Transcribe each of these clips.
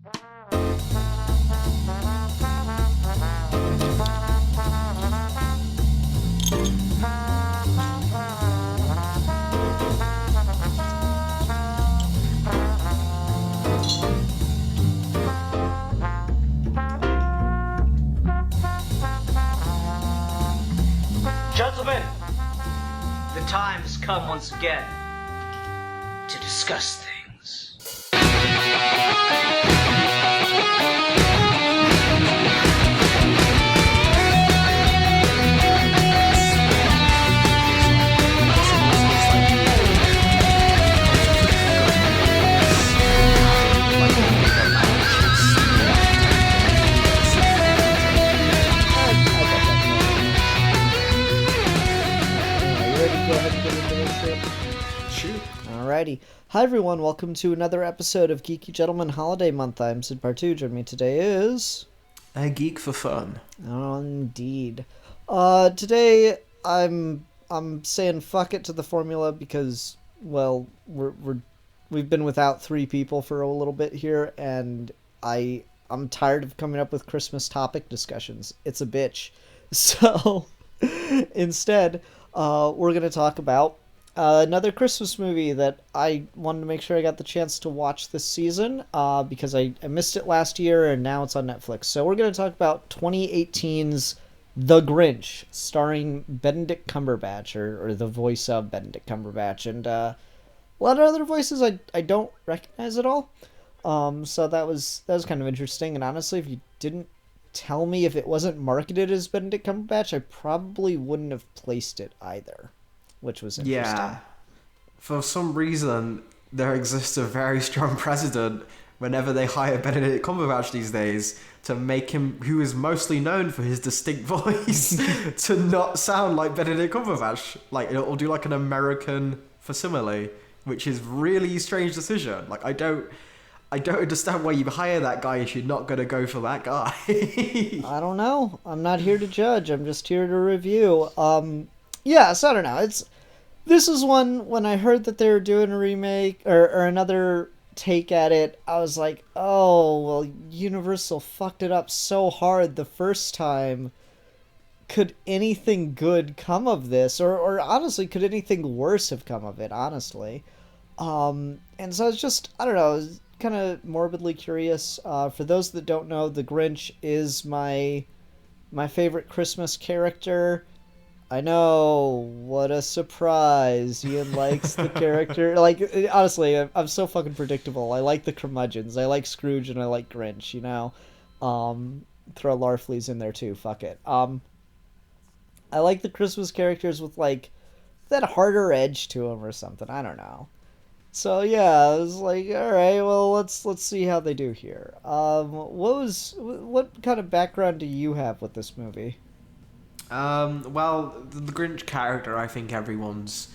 Gentlemen, the time has come once again to discuss things. Alrighty. Hi everyone, welcome to another episode of Geeky Gentleman Holiday Month. I'm Sid Partu. Joining me today is... A geek for fun. Oh, indeed. Today I'm saying fuck it to the formula because, well, we've been without three people for a little bit here, and I'm tired of coming up with Christmas topic discussions. It's a bitch. So, instead, we're going to talk about another Christmas movie that I wanted to make sure I got the chance to watch this season because I missed it last year and now it's on Netflix. So we're going to talk about 2018's The Grinch, starring Benedict Cumberbatch, or the voice of Benedict Cumberbatch, and a lot of other voices I don't recognize at all. So that was kind of interesting, and honestly, if you didn't tell me if it wasn't marketed as Benedict Cumberbatch, I probably wouldn't have placed it either. Which was interesting. Yeah. For some reason, there exists a very strong precedent whenever they hire Benedict Cumberbatch these days to make him, who is mostly known for his distinct voice, to not sound like Benedict Cumberbatch. Like, it'll do like an American facsimile, which is really strange decision. Like, I don't understand why you hire that guy if you're not going to go for that guy. I don't know. I'm not here to judge. I'm just here to review. Yeah, so I don't know. This is one, when I heard that they were doing a remake or another take at it, I was like, oh, well, Universal fucked it up so hard the first time. Could anything good come of this? Or honestly, could anything worse have come of it, honestly? And so it's just, I don't know, I was kind of morbidly curious. For those that don't know, the Grinch is my favorite Christmas character. I know, what a surprise. Ian likes the character. Like, honestly, I'm so fucking predictable. I like the curmudgeons. I like Scrooge and I like Grinch, you know? Throw Larfleeze in there too, fuck it. I like the Christmas characters with, like, that harder edge to them or something. I don't know. So, yeah, I was like, alright, well, let's see how they do here. What kind of background do you have with this movie? Well, the Grinch character, I think everyone's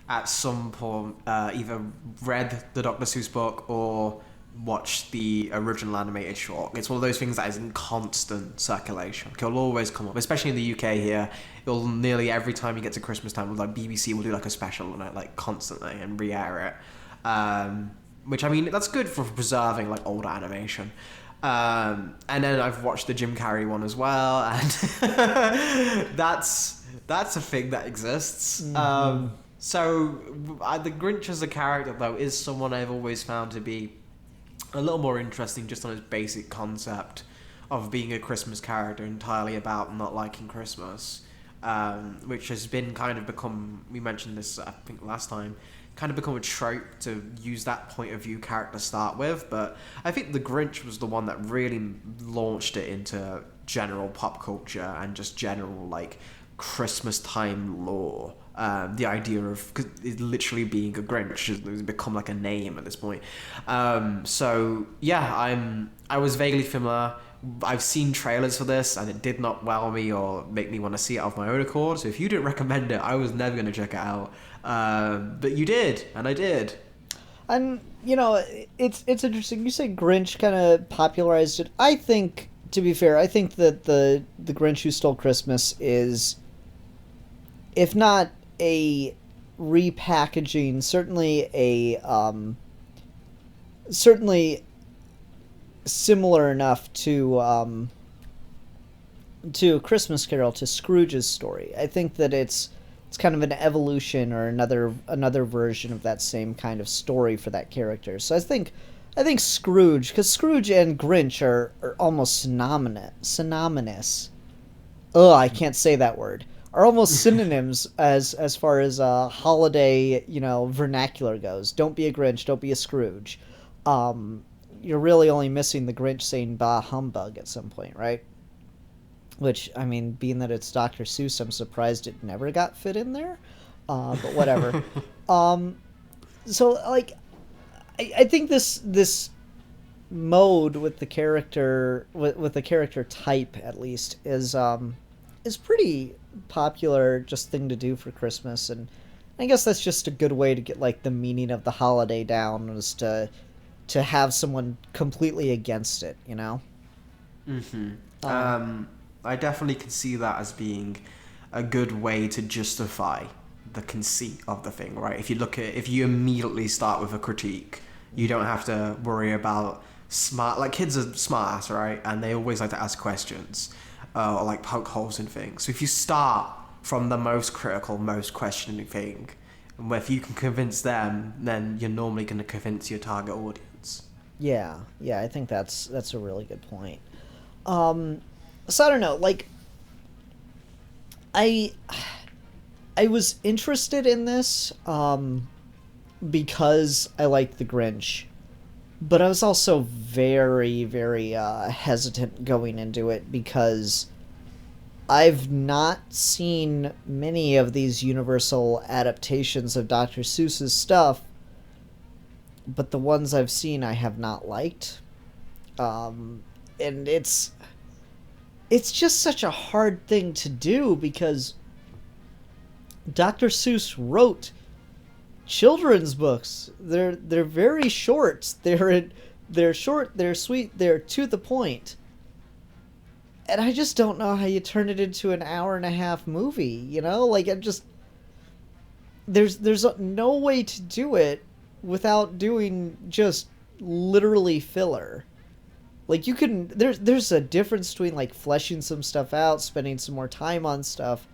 at some point either read the Dr. Seuss book or watched the original animated short. It's one of those things that is in constant circulation. It'll always come up, especially in the UK here. It'll nearly every time you get to Christmas time, like BBC will do like a special on it, like constantly, and re-air it. Which, I mean, that's good for preserving like older animation. And then I've watched the Jim Carrey one as well, and that's a thing that exists. Mm-hmm. The Grinch as a character, though, is someone I've always found to be a little more interesting just on his basic concept of being a Christmas character entirely about not liking Christmas, which has been kind of become, we mentioned this I think last time, kind of become a trope to use that point of view character to start with, but I think the Grinch was the one that really launched it into general pop culture and just general like Christmas time lore. The idea of it literally being a Grinch has become like a name at this point. So yeah, I was vaguely familiar. I've seen trailers for this and it did not wow me or make me want to see it of my own accord. So if you didn't recommend it, I was never going to check it out. But you did, and I did. And, you know, it's interesting. You say Grinch kind of popularized it. I think, to be fair, I think that the Grinch Who Stole Christmas is, if not a repackaging, certainly similar enough to A Christmas Carol, to Scrooge's story. I think that it's kind of an evolution or another version of that same kind of story for that character. So I think Scrooge, because Scrooge and Grinch are almost synonymous. Ugh, I can't say that word. Are almost synonyms as far as holiday, vernacular goes. Don't be a Grinch, don't be a Scrooge. You're really only missing the Grinch saying "bah humbug" at some point, right? Which, I mean, being that it's Dr. Seuss, I'm surprised it never got fit in there. But whatever. So, like, I think this mode with the character, with the character type, at least, is pretty popular just thing to do for Christmas. And I guess that's just a good way to get, like, the meaning of the holiday down, was to have someone completely against it, I definitely can see that as being a good way to justify the conceit of the thing, right? If you immediately start with a critique, you don't have to worry about kids are smart ass, right? And they always like to ask questions, or like poke holes in things. So if you start from the most critical, most questioning thing, if you can convince them, then you're normally going to convince your target audience. Yeah, I think that's a really good point. So I don't know, like, I was interested in this because I like the Grinch, but I was also very, very hesitant going into it because I've not seen many of these Universal adaptations of Dr. Seuss's stuff, but the ones I've seen I have not liked. And it's just such a hard thing to do because Dr. Seuss wrote children's books. They're very short. They're short, they're sweet, they're to the point. And I just don't know how you turn it into an hour and a half movie, Like, there's no way to do it without doing just literally filler. Like, you can, there's a difference between, like, fleshing some stuff out, spending some more time on stuff,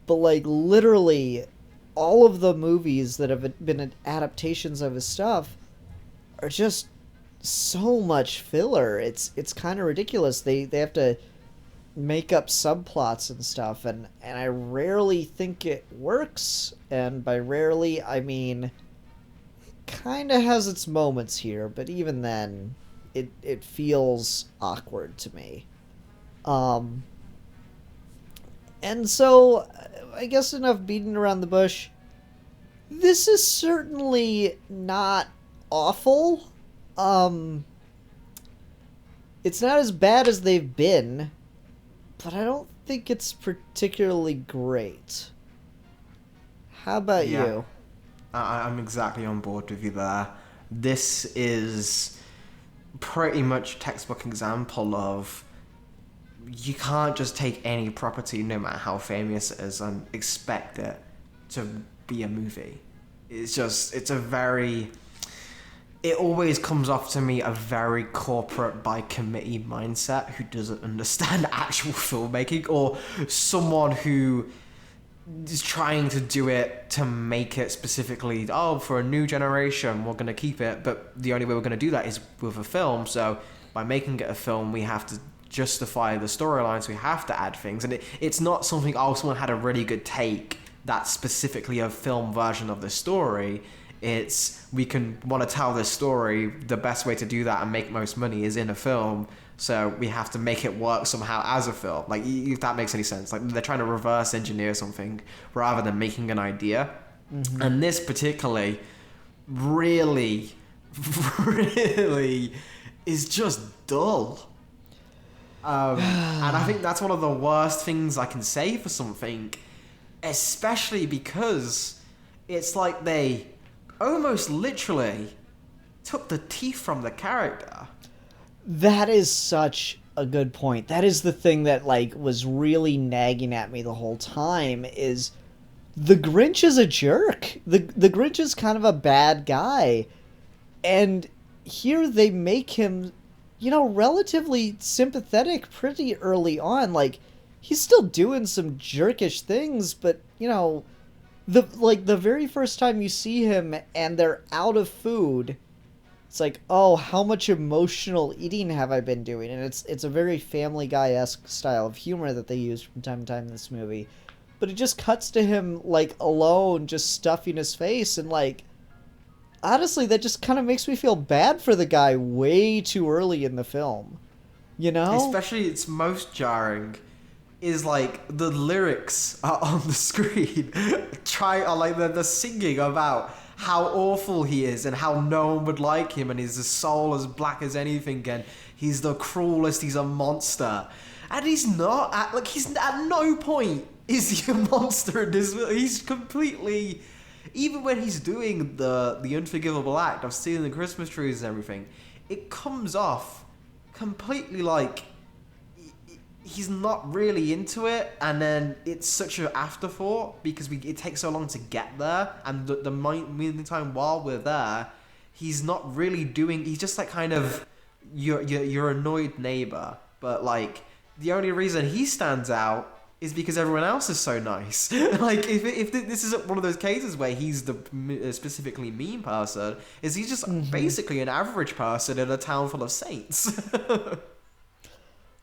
but, like, literally all of the movies that have been adaptations of his stuff are just so much filler. It's kind of ridiculous. They have to make up subplots and stuff, and I rarely think it works, and by rarely, I mean, it kind of has its moments here, but even then, it feels awkward to me. And so, I guess enough beating around the bush. This is certainly not awful. It's not as bad as they've been, but I don't think it's particularly great. How about you? I'm exactly on board with you there. This is pretty much textbook example of you can't just take any property, no matter how famous it is, and expect it to be a movie. It always comes off to me a very corporate by committee mindset who doesn't understand actual filmmaking, or someone who is trying to do it to make it specifically, for a new generation, we're going to keep it, but the only way we're going to do that is with a film, so by making it a film, we have to justify the storylines, we have to add things, and it's not something, someone had a really good take that's specifically a film version of the story. It's, we can want to tell this story, the best way to do that and make most money is in a film, so we have to make it work somehow as a film. Like, if that makes any sense. Like, they're trying to reverse engineer something rather than making an idea. Mm-hmm. And this particularly really is just dull. And I think that's one of the worst things I can say for something, especially because it's like they almost literally took the teeth from the character. That is such a good point. That is the thing that, like, was really nagging at me the whole time, is the Grinch is a jerk. The Grinch is kind of a bad guy. And here they make him relatively sympathetic pretty early on. Like, he's still doing some jerkish things, but, the very first time you see him and they're out of food, it's like, oh, how much emotional eating have I been doing? And it's a very Family Guy-esque style of humor that they use from time to time in this movie. But it just cuts to him, like, alone, just stuffing his face, and, like, honestly, that just kind of makes me feel bad for the guy way too early in the film. You know? Especially, it's most jarring is like the lyrics are on the screen. Are like the singing about how awful he is and how no one would like him, and he's a soul as black as anything, and he's the cruelest. He's a monster, and he's not. He's at no point is he a monster in this. He's completely. Even when he's doing the unforgivable act of stealing the Christmas trees and everything, it comes off completely like he's not really into it, and then it's such an afterthought because it takes so long to get there, and the meantime while we're there, he's not really doing. He's just like kind of your annoyed neighbor, but like the only reason he stands out is because everyone else is so nice. Like, if this isn't one of those cases where he's the specifically mean person, is he just basically an average person in a town full of saints?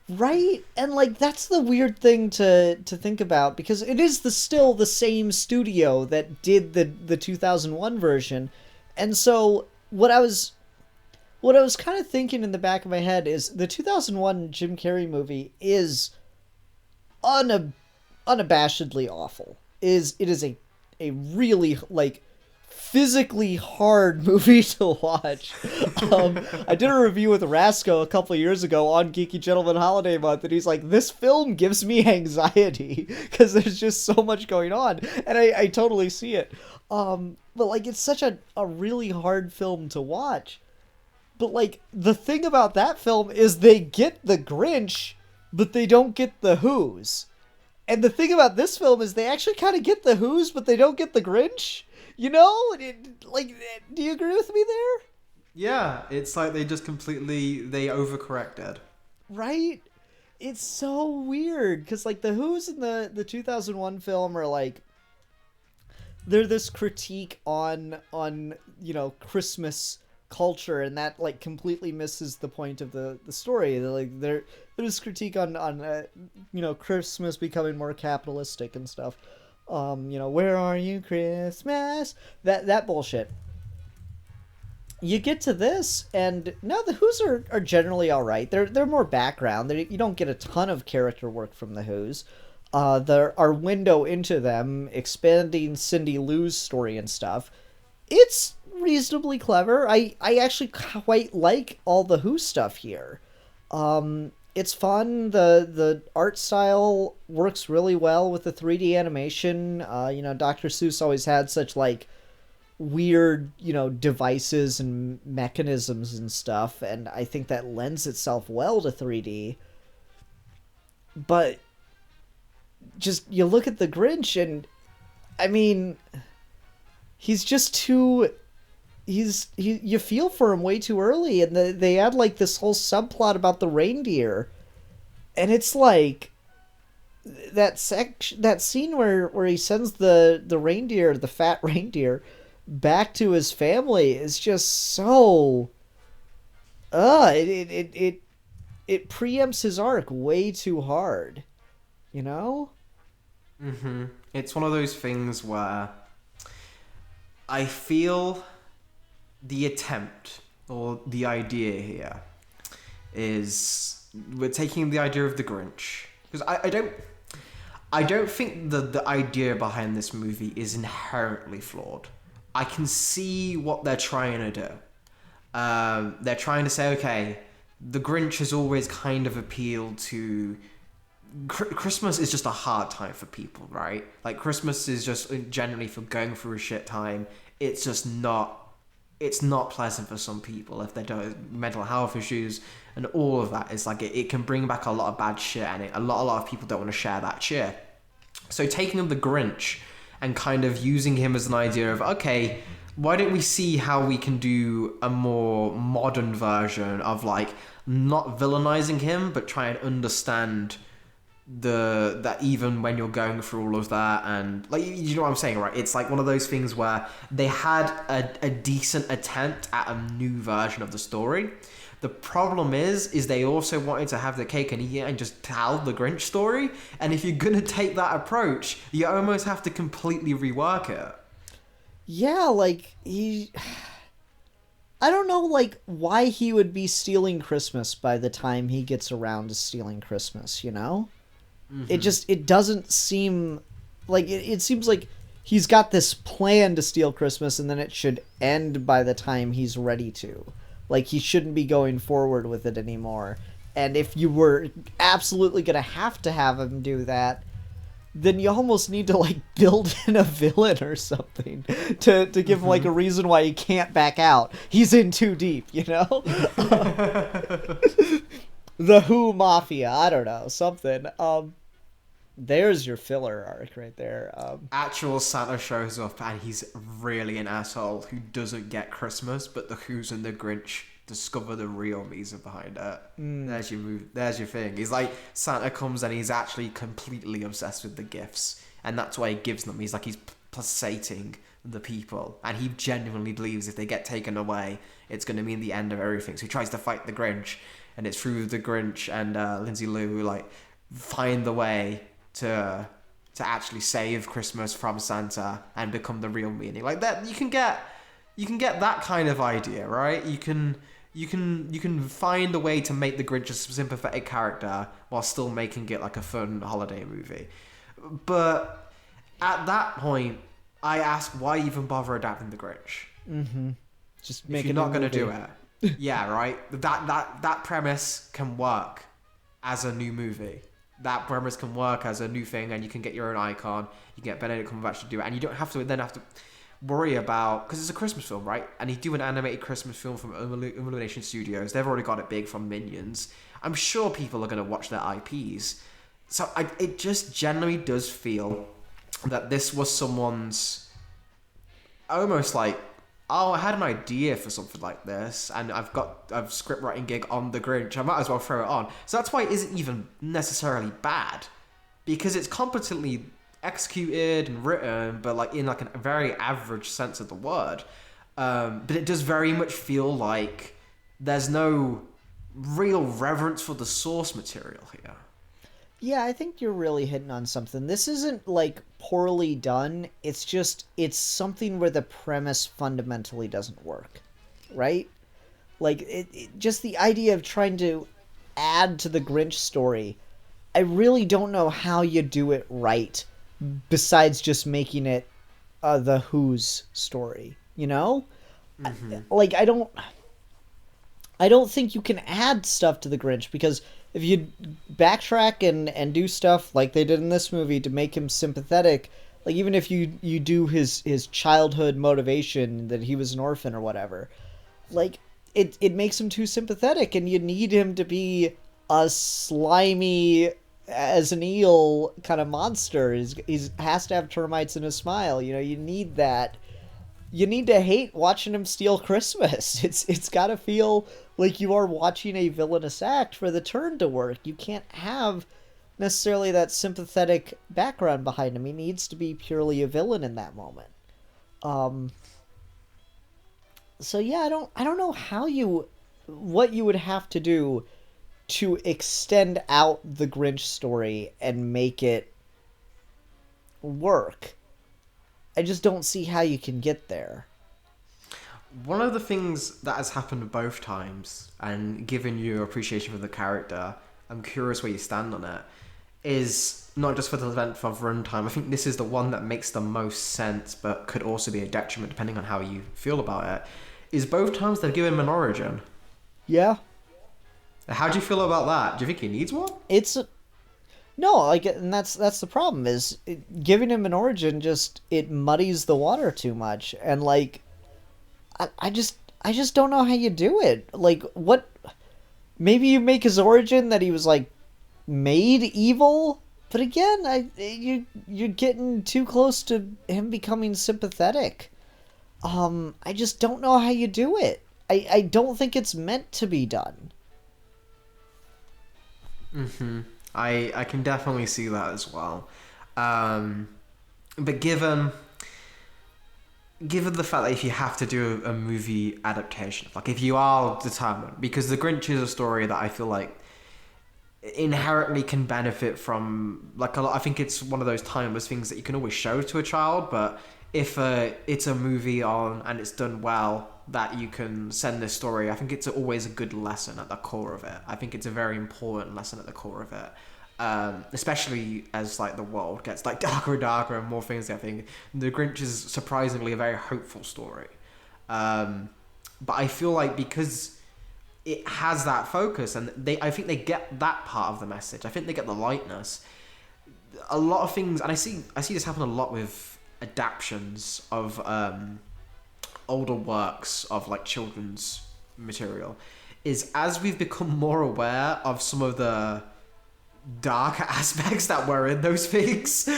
Right? And, like, that's the weird thing to think about, because it is still the same studio that did the 2001 version. And so what I was kind of thinking in the back of my head is the 2001 Jim Carrey movie is unabashedly awful. It is a really, like, physically hard movie to watch. I did a review with Rasco a couple of years ago on Geeky Gentleman Holiday Month, and he's like, this film gives me anxiety because there's just so much going on, and I totally see it. But, like, it's such a really hard film to watch. But, like, the thing about that film is they get the Grinch, but they don't get the Who's. And the thing about this film is they actually kind of get the Who's, but they don't get the Grinch. You know? Like, do you agree with me there? Yeah, it's like they just they overcorrected. Right? It's so weird, because, like, the Who's in the 2001 film are, like, they're this critique on Christmas culture, and that, like, completely misses the point of the story. They're this critique on Christmas becoming more capitalistic and stuff. Where are you, Christmas? That bullshit. You get to this, and no, the Who's are generally all right. They're more background. You don't get a ton of character work from the Who's. Our window into them, expanding Cindy Lou's story and stuff, it's reasonably clever. I actually quite like all the Who stuff here. It's fun. The art style works really well with the 3D animation. Dr. Seuss always had such, like, weird, devices and mechanisms and stuff, and I think that lends itself well to 3D. But just, you look at the Grinch, and I mean, he's just too... you feel for him way too early, and they add, like, this whole subplot about the reindeer, and it's like that scene where he sends the reindeer, the fat reindeer, back to his family is just so it preempts his arc way too hard, It's one of those things where I feel the attempt or the idea here is we're taking the idea of the Grinch, because I don't think the idea behind this movie is inherently flawed. I can see what they're trying to do. They're trying to say, okay, the Grinch has always kind of appealed to... Christmas is just a hard time for people, right? Like, Christmas is just generally for going through a shit time. It's just not... It's not pleasant for some people if they don't mental health issues and all of that. It's like it can bring back a lot of bad shit, and a lot of people don't want to share that shit. So taking the Grinch and kind of using him as an idea of, okay, why don't we see how we can do a more modern version of like not villainizing him, but try and understand that even when you're going through all of that, and like, you know what I'm saying, right? It's like one of those things where they had a decent attempt at a new version of the story. The problem is they also wanted to have the cake and eat it and just tell the Grinch story. And if you're gonna take that approach, you almost have to completely rework it. Yeah, like, I don't know, like, why he would be stealing Christmas by the time he gets around to stealing Christmas, you know? Mm-hmm. It doesn't seem... Like, it seems like he's got this plan to steal Christmas, and then it should end by the time he's ready to. Like, he shouldn't be going forward with it anymore. And if you were absolutely gonna have him do that, then you almost need to, like, build in a villain or something to give him, like, a reason why he can't back out. He's in too deep, you know? The Who Mafia, I don't know, something. There's your filler arc right there. Actual Santa shows up and he's really an asshole who doesn't get Christmas, but the Who's and the Grinch discover the real reason behind it. There's your thing. He's like, Santa comes and he's actually completely obsessed with the gifts, and that's why he gives them. He's like, he's placating the people, and he genuinely believes if they get taken away, it's going to mean the end of everything. So he tries to fight the Grinch, and it's through the Grinch and Lindsay Lou who like find the way to actually save Christmas from Santa and become the real meaning. Like that, you can get that kind of idea, right? You can find a way to make the Grinch a sympathetic character while still making it like a fun holiday movie. But at that point, I ask, why even bother adapting the Grinch? Mm-hmm. Just make if you're not going to do it. Yeah, right? That premise can work as a new movie. That premise can work as a new thing, and you can get your own icon. You get Benedict Cumberbatch to do it, and you don't have to worry about, because it's a Christmas film, right? And you do an animated Christmas film from Illumination Studios. They've already got it big from Minions. I'm sure people are going to watch their IPs. So it just generally does feel that this was someone's almost like, oh, I had an idea for something like this, and I've got a script writing gig on the Grinch. I might as well throw it on. So that's why it isn't even necessarily bad, because it's competently executed and written, but like in like a very average sense of the word. But it does very much feel like there's no real reverence for the source material here. Yeah, I think you're really hitting on something. This isn't like poorly done. It's just, it's something where the premise fundamentally doesn't work, right? Like just the idea of trying to add to the Grinch story. I really don't know how you do it right, besides just making it the Who's story, you know? Mm-hmm. I don't think you can add stuff to the Grinch, because if you backtrack and do stuff like they did in this movie to make him sympathetic, like even if you do his childhood motivation that he was an orphan or whatever, like it makes him too sympathetic, and you need him to be a slimy as an eel kind of monster. He's has to have termites in his smile. You know, you need that. You need to hate watching him steal Christmas. It's got to feel like you are watching a villainous act for the turn to work. You can't have necessarily that sympathetic background behind him. He needs to be purely a villain in that moment. So yeah, I don't know what you would have to do to extend out the Grinch story and make it work. I just don't see how you can get there. One of the things that has happened both times, and given you appreciation for the character, I'm curious where you stand on it, is not just for the length of runtime. I think this is the one that makes the most sense, but could also be a detriment depending on how you feel about it, is both times they've given him an origin. Yeah. How do you feel about that? Do you think he needs one? No, like, and that's the problem, is giving him an origin it muddies the water too much, and like, I just don't know how you do it. Like, what? Maybe you make his origin that he was like made evil, but again, you're getting too close to him becoming sympathetic. I just don't know how you do it. I don't think it's meant to be done. I can definitely see that as well. But given the fact that if you have to do a movie adaptation, like if you are determined, because The Grinch is a story that I feel like inherently can benefit from, like, a lot. I think it's one of those timeless things that you can always show to a child, but if it's a movie on and it's done well, that you can send this story, I think it's always a good lesson at the core of it. I think it's a very important lesson at the core of it. Especially as like the world gets like darker and darker and more things. I think The Grinch is surprisingly a very hopeful story, but I feel like because it has that focus, and I think they get that part of the message. I think they get the lightness. A lot of things, and I see this happen a lot with adaptions of older works of like children's material, is as we've become more aware of some of the darker aspects that were in those things,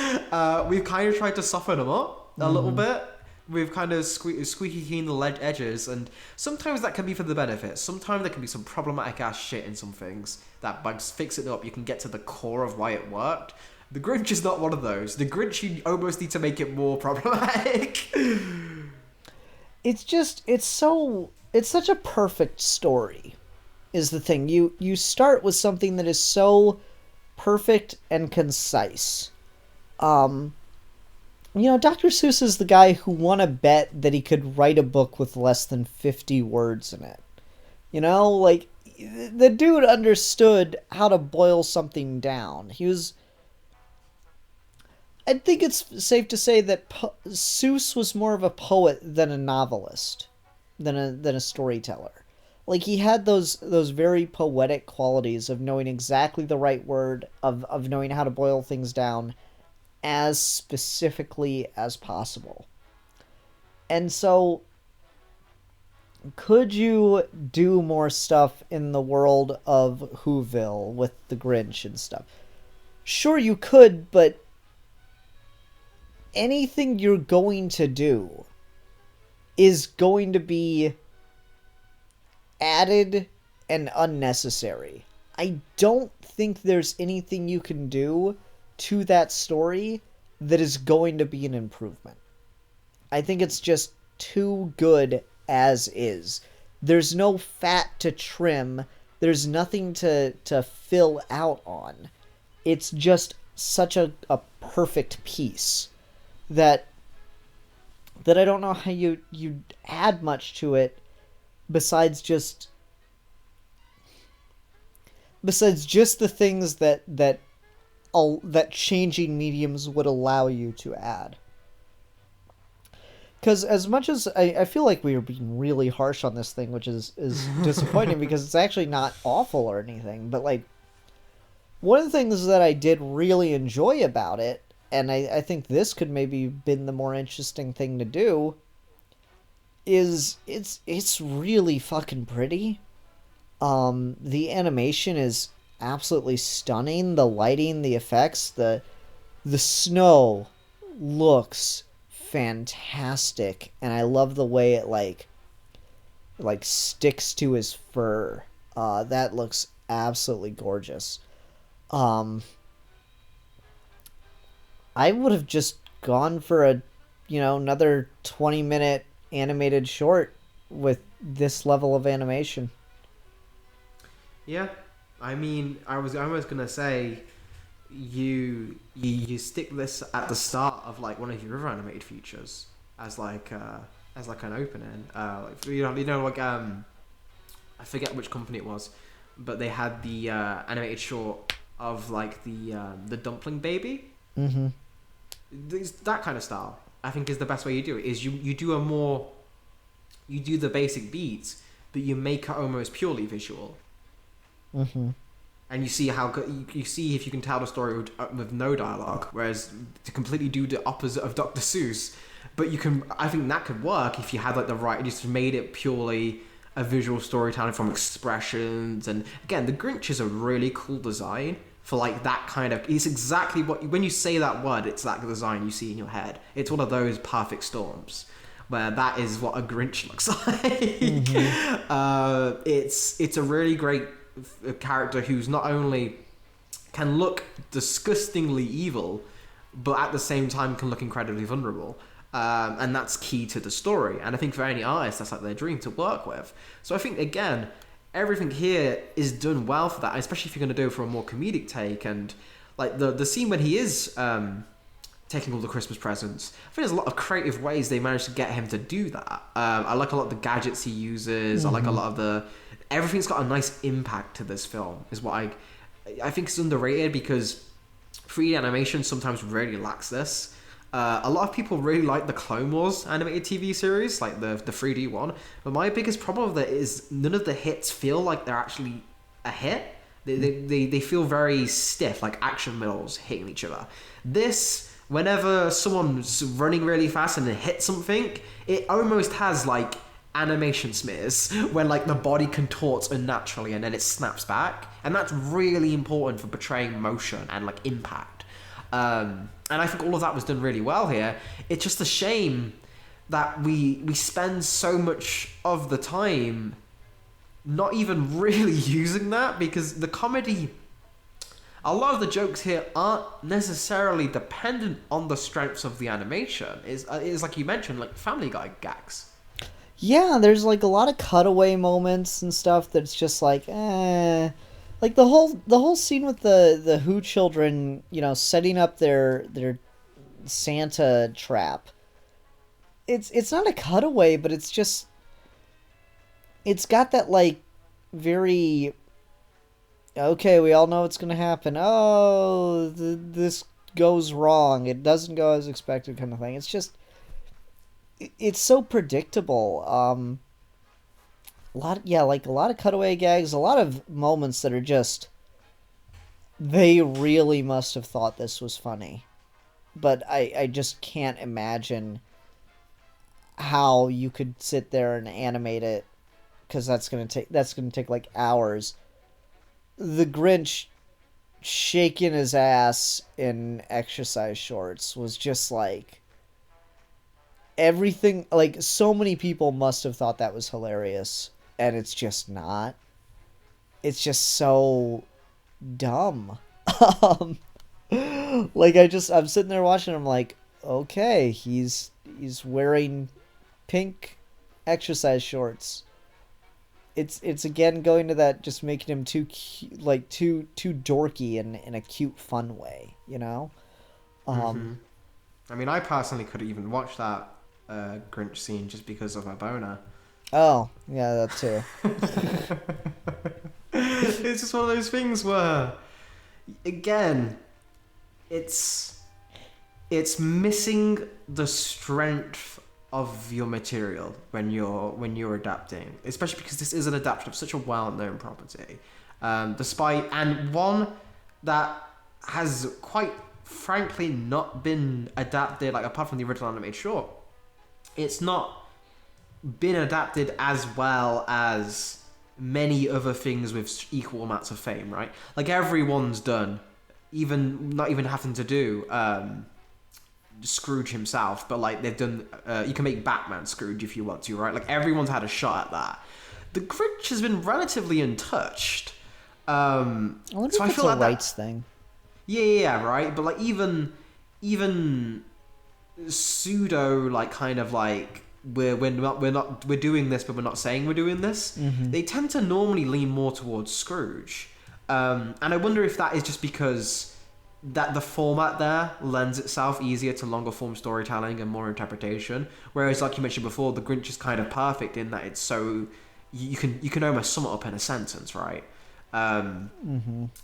we've kind of tried to soften them up a little bit. We've kind of squeaky clean the edges, and sometimes that can be for the benefit. Sometimes there can be some problematic ass shit in some things that by fix it up, you can get to the core of why it worked. The Grinch is not one of those. The Grinch, you almost need to make it more problematic. It's such a perfect story, is the thing. You start with something that is so perfect and concise. Dr. Seuss is the guy who won a bet that he could write a book with less than 50 words in it. Like, the dude understood how to boil something down. I think it's safe to say that Seuss was more of a poet than a novelist, than a storyteller. Like, he had those very poetic qualities of knowing exactly the right word, of knowing how to boil things down as specifically as possible. And so, could you do more stuff in the world of Whoville with the Grinch and stuff? Sure, you could, but anything you're going to do is going to be added and unnecessary. I don't think there's anything you can do to that story that is going to be an improvement. I think it's just too good as is. There's no fat to trim. There's nothing to fill out on. It's just such a perfect piece that I don't know how you add much to it besides just the things that changing mediums would allow you to add. Because as much as I feel like we were being really harsh on this thing, which is disappointing because it's actually not awful or anything, but like, one of the things that I did really enjoy about it, and I think this could maybe been the more interesting thing to do, is it's really fucking pretty. The animation is absolutely stunning. The lighting, the effects, the snow looks fantastic, and I love the way it like sticks to his fur. That looks absolutely gorgeous. I would have just gone for another 20-minute animated short with this level of animation. Yeah, I mean, I was gonna say, you stick this at the start of like one of your other animated features as like an opening. I forget which company it was, but they had the animated short of like the dumpling baby. Mm-hmm. That kind of style, I think, is the best way you do it. Is you do the basic beats, but you make it almost purely visual. Mm-hmm. And you see you see if you can tell the story with no dialogue, whereas to completely do the opposite of Dr. Seuss. But I think that could work if you had like the right, just made it purely a visual storytelling from expressions. And again, the Grinch is a really cool design for like that kind of. It's exactly what when you say that word, it's that design you see in your head. It's one of those perfect storms where that is what a Grinch looks like. It's a really great character who's not only can look disgustingly evil, but at the same time can look incredibly vulnerable. And that's key to the story. And I think for any artist, that's like their dream to work with. So I think, again, everything here is done well for that, especially if you're going to do it for a more comedic take. And like the scene when he is taking all the Christmas presents, I think there's a lot of creative ways they managed to get him to do that. I like a lot of the gadgets he uses. I like a lot of the... Everything's got a nice impact to this film, is what I think it's underrated, because 3D animation sometimes really lacks this. A lot of people really like the Clone Wars animated TV series, like the 3D one. But my biggest problem with it is none of the hits feel like they're actually a hit. They feel very stiff, like action middles hitting each other. This, whenever someone's running really fast and they hit something, it almost has like animation smears when like the body contorts unnaturally and then it snaps back. And that's really important for portraying motion and like impact. And I think all of that was done really well here. It's just a shame that we spend so much of the time not even really using that, because the comedy, a lot of the jokes here aren't necessarily dependent on the strengths of the animation. It's like you mentioned, like Family Guy gags. Yeah, there's like a lot of cutaway moments and stuff that's just like, like the whole scene with the Who children, you know, setting up their Santa trap. It's not a cutaway, but it's just, it's got that like very, okay, we all know what's gonna happen. Oh, this goes wrong. It doesn't go as expected, kind of thing. It's just, it's so predictable. A lot of cutaway gags, a lot of moments that are just, they really must have thought this was funny. But I just can't imagine how you could sit there and animate it, because that's gonna take like hours. The Grinch shaking his ass in exercise shorts was just like, everything, like so many people must have thought that was hilarious, and it's just not. It's just so dumb. Like I'm sitting there watching, I'm like, okay, he's wearing pink exercise shorts. It's again going to that, just making him too dorky in a cute, fun way, you know. I mean, I personally could even watch that Grinch scene just because of my boner. Oh, yeah, that too. It's just one of those things where, again, it's missing the strength of your material when you're adapting, especially because this is an adaptation of such a well-known property, despite, and one that has quite frankly not been adapted, like apart from the original animated short, it's not been adapted as well as many other things with equal amounts of fame, right? Like everyone's done, not even having to do Scrooge himself, but like they've done, you can make Batman Scrooge if you want to, right? Like everyone's had a shot at that. The Grinch has been relatively untouched. I wonder if it's a rights thing. Yeah, right. But like even pseudo, like kind of like we're doing this, but we're not saying we're doing this. Mm-hmm. They tend to normally lean more towards Scrooge, and I wonder if that is just because that the format there lends itself easier to longer form storytelling and more interpretation. Whereas, like you mentioned before, the Grinch is kind of perfect in that it's so you can almost sum it up in a sentence, right?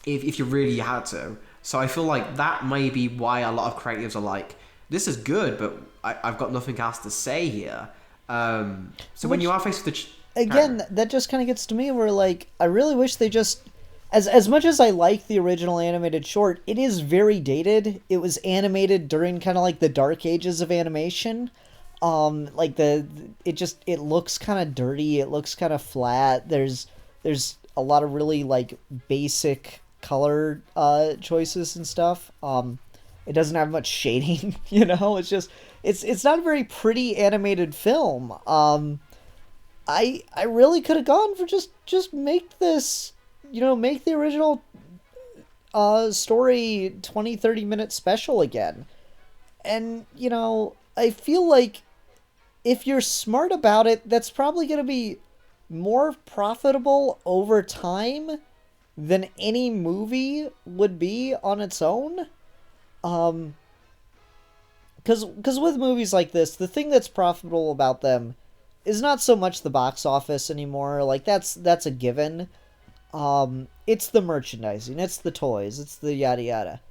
If you really had to. So I feel like that may be why a lot of creatives are like, this is good, but I've got nothing else to say here. So when you are faced with again, that just kind of gets to me where like, I really wish they just, as much as I like the original animated short, it is very dated. It was animated during kind of like the dark ages of animation. Like it looks kind of dirty. It looks kind of flat. There's a lot of really like basic color choices and stuff. It doesn't have much shading, you know? It's just it's not a very pretty animated film. I really could have gone for just make this, you know, make the original story 20-30 minute special again. And, you know, I feel like if you're smart about it, that's probably going to be more profitable over time than any movie would be on its own. Because with movies like this, the thing that's profitable about them is not so much the box office anymore. Like, that's a given. It's the merchandising, it's the toys, it's the yada yada.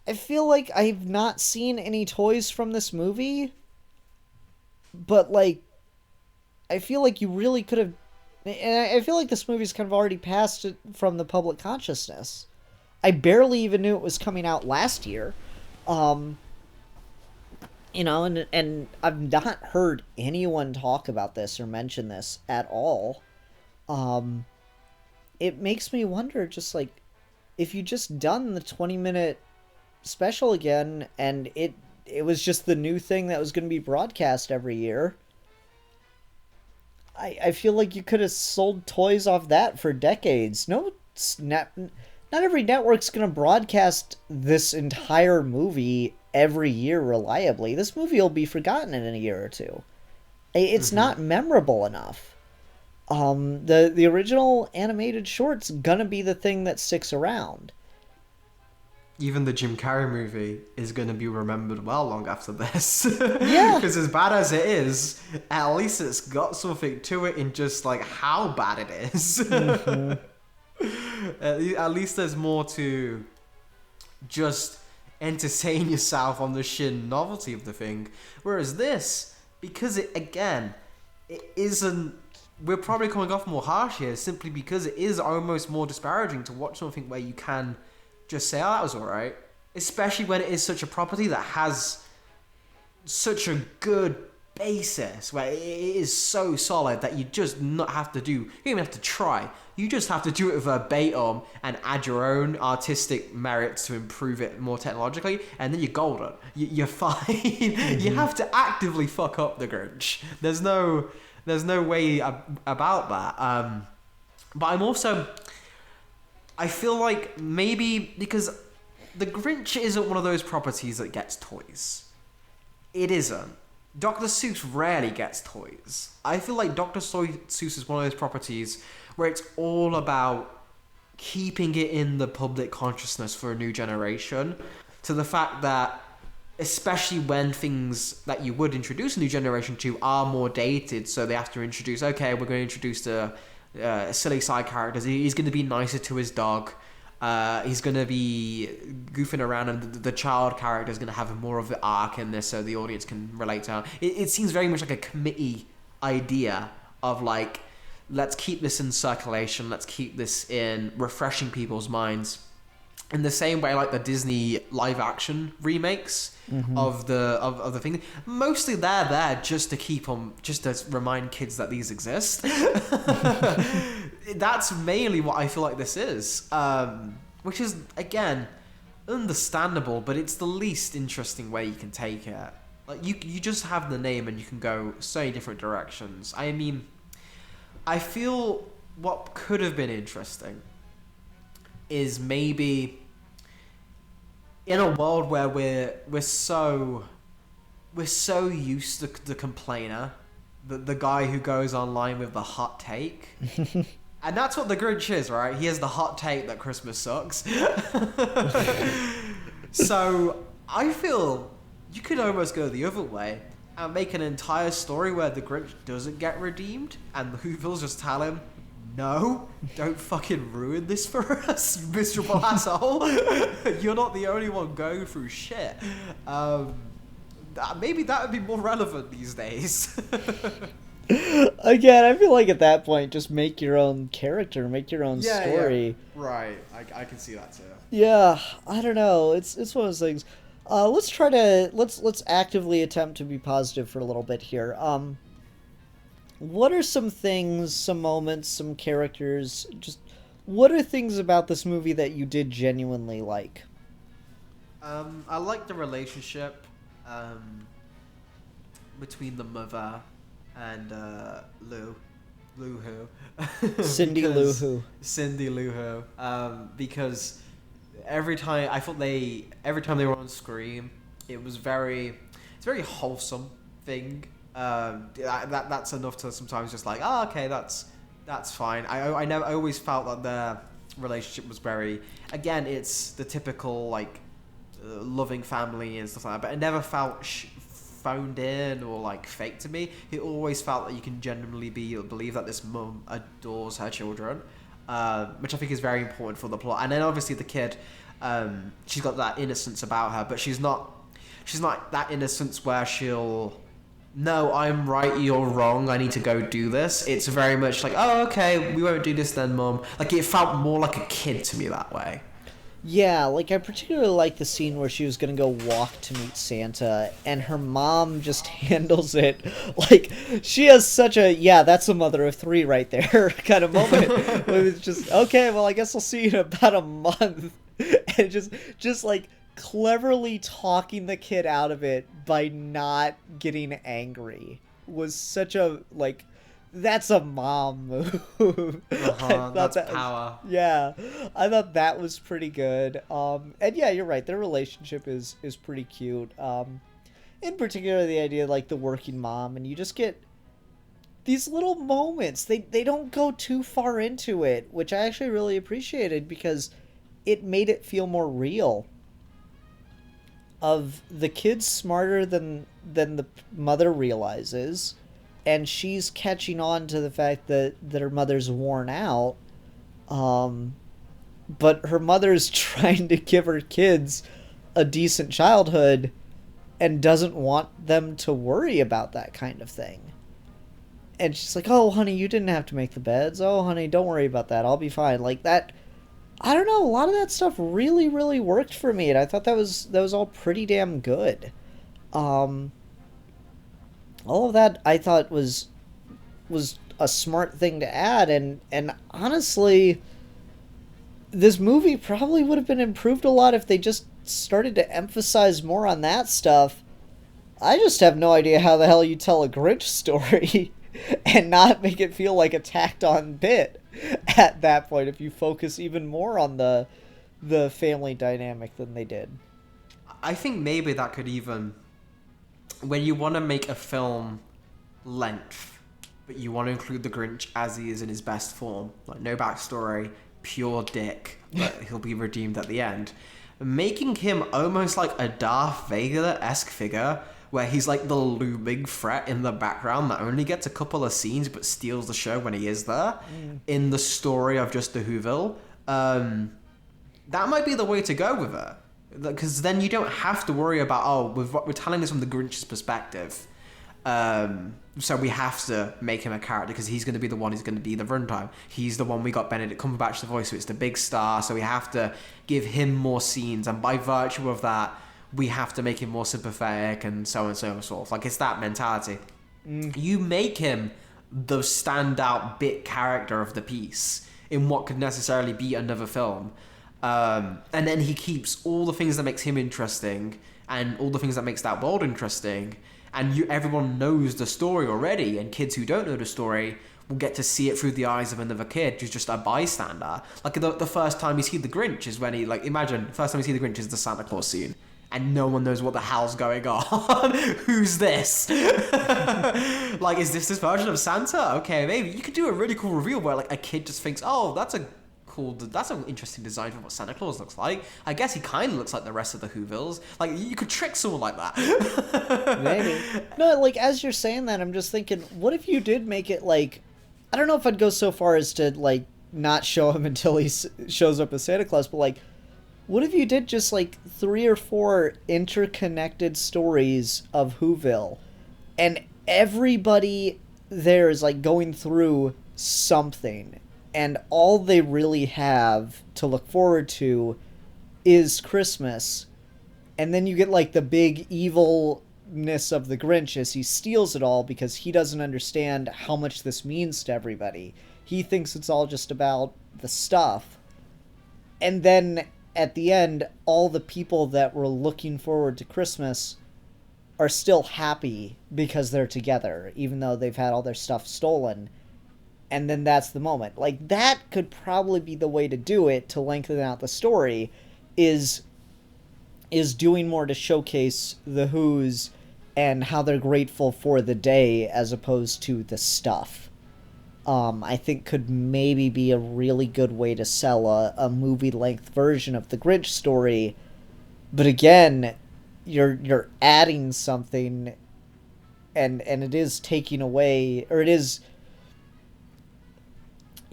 I feel like I've not seen any toys from this movie, but, like, I feel like you really could have... And I feel like this movie's kind of already passed it from the public consciousness. I barely even knew it was coming out last year. You know, and I've not heard anyone talk about this or mention this at all. It makes me wonder, just like, if you just done the 20-minute special again, and it was just the new thing that was going to be broadcast every year, I feel like you could have sold toys off that for decades. Not every network's going to broadcast this entire movie every year reliably. This movie will be forgotten in a year or two. It's not memorable enough. The original animated short's gonna be the thing that sticks around. Even the Jim Carrey movie is going to be remembered well long after this. Yeah. Because as bad as it is, at least it's got something to it in just, like, how bad it is. Mm-hmm. At least there's more to just entertain yourself on the sheer novelty of the thing. Whereas this, because it isn't... We're probably coming off more harsh here simply because it is almost more disparaging to watch something where you can just say, oh, that was alright. Especially when it is such a property that has such a good basis, where it is so solid that you just not have to do... You don't even have to try. You just have to do it verbatim and add your own artistic merits to improve it more technologically, and then you're golden. You're fine. Mm-hmm. You have to actively fuck up the Grinch. There's no way about that. But I'm also... I feel like maybe because the Grinch isn't one of those properties that gets toys. It isn't. Dr. Seuss rarely gets toys. I feel like Dr. Seuss is one of those properties where it's all about keeping it in the public consciousness for a new generation, to the fact that, especially when things that you would introduce a new generation to are more dated, so they have to introduce, okay, we're going to introduce the silly side characters. He's going to be nicer to his dog. He's going to be goofing around, and the child character is going to have more of the arc in this, so the audience can relate to it. It seems very much like a committee idea of, like, let's keep this in circulation, let's keep this in refreshing people's minds. In the same way, like the Disney live-action remakes of the thing, mostly they're there just to keep them, just to remind kids that these exist. That's mainly what I feel like this is, which is, again, understandable, but it's the least interesting way you can take it. Like, you just have the name and you can go so many different directions. I mean, I feel what could have been interesting is maybe in a world where we're so used to the complainer, the guy who goes online with the hot take. And that's what the Grinch is, right? He has the hot take that Christmas sucks. So I feel you could almost go the other way and make an entire story where the Grinch doesn't get redeemed, and the Whoville's just tell him, no, don't fucking ruin this for us, you miserable asshole. You're not the only one going through shit. Maybe that would be more relevant these days. Again, I feel like at that point, just make your own character, make your own story. Yeah. Right, I can see that too. Yeah, I don't know. It's one of those things. Let's actively attempt to be positive for a little bit here. What are some things, some moments, some characters, just what are things about this movie that you did genuinely like? I like the relationship between the mother and Lou Who. Cindy Lou Who. Cindy Lou Who. Because every time they were on screen, it's a very wholesome thing. That's enough to sometimes just like, oh, okay, that's fine. I always felt that their relationship was very, again, it's the typical like loving family and stuff like that, but it never felt phoned in or like fake to me. It always felt that you can genuinely believe that this mum adores her children, which I think is very important for the plot. And then obviously the kid, she's got that innocence about her, but she's not that innocence where she'll, no, I'm right, you're wrong, I need to go do this. It's very much like, oh, okay, we won't do this then, Mum. Like, it felt more like a kid to me that way. Yeah, like, I particularly like the scene where she was gonna go walk to meet Santa, and her mom just handles it like she has such a, yeah, that's a mother of three right there kind of moment. Where it's just, okay, well, I guess I'll see you in about a month. And just like, cleverly talking the kid out of it by not getting angry was such a, like, that's a mom move. That's power. Yeah, I thought that was pretty good. And yeah, you're right. Their relationship is pretty cute. In particular, the idea of, like, the working mom, and you just get these little moments. They don't go too far into it, which I actually really appreciated because it made it feel more real. Of the kid's smarter than the mother realizes, and she's catching on to the fact that her mother's worn out, but her mother's trying to give her kids a decent childhood and doesn't want them to worry about that kind of thing. And she's like, oh, honey, you didn't have to make the beds. Oh, honey, don't worry about that. I'll be fine. Like that, I don't know, a lot of that stuff really, really worked for me, and I thought that was all pretty damn good. All of that I thought was a smart thing to add, and honestly, this movie probably would have been improved a lot if they just started to emphasize more on that stuff. I just have no idea how the hell you tell a Grinch story and not make it feel like a tacked on bit at that point if you focus even more on the family dynamic than they did. I think maybe that could even, when you want to make a film length, but you want to include the Grinch as he is in his best form, like no backstory, pure dick, but he'll be redeemed at the end, making him almost like a Darth Vader-esque figure, where he's like the looming threat in the background that only gets a couple of scenes but steals the show when he is there, in the story of just the Whoville. That might be the way to go with it. Because then you don't have to worry about, oh, we're telling this from the Grinch's perspective. So we have to make him a character because he's going to be the one who's going to be the runtime. He's the one we got Benedict Cumberbatch to voice, so it's the big star, so we have to give him more scenes, and by virtue of that, we have to make him more sympathetic and so on and so forth. Like, it's that mentality. You make him the standout bit character of the piece in what could necessarily be another film. And then he keeps all the things that makes him interesting and all the things that makes that world interesting. And everyone knows the story already, and kids who don't know the story will get to see it through the eyes of another kid who's just a bystander. Like, the first time you see the Grinch is when imagine, the first time you see the Grinch is the Santa Claus scene. And no one knows what the hell's going on. Who's this? Like, is this version of Santa? Okay, maybe. You could do a really cool reveal where, like, a kid just thinks, oh, that's an interesting design for what Santa Claus looks like. I guess he kind of looks like the rest of the Whovilles. Like, you could trick someone like that. Maybe. No, like, as you're saying that, I'm just thinking, what if you did make it, like, I don't know if I'd go so far as to, like, not show him until he shows up as Santa Claus, but, like, what if you did just, like, 3 or 4 interconnected stories of Whoville, and everybody there is, like, going through something, and all they really have to look forward to is Christmas, and then you get, like, the big evilness of the Grinch as he steals it all because he doesn't understand how much this means to everybody. He thinks it's all just about the stuff. And then at the end, all the people that were looking forward to Christmas are still happy because they're together, even though they've had all their stuff stolen. And then that's the moment. Like, that could probably be the way to do it, to lengthen out the story, is doing more to showcase the Who's and how they're grateful for the day as opposed to the stuff. I think could maybe be a really good way to sell a movie-length version of the Grinch story. But again, you're adding something, and it is taking away, or it is...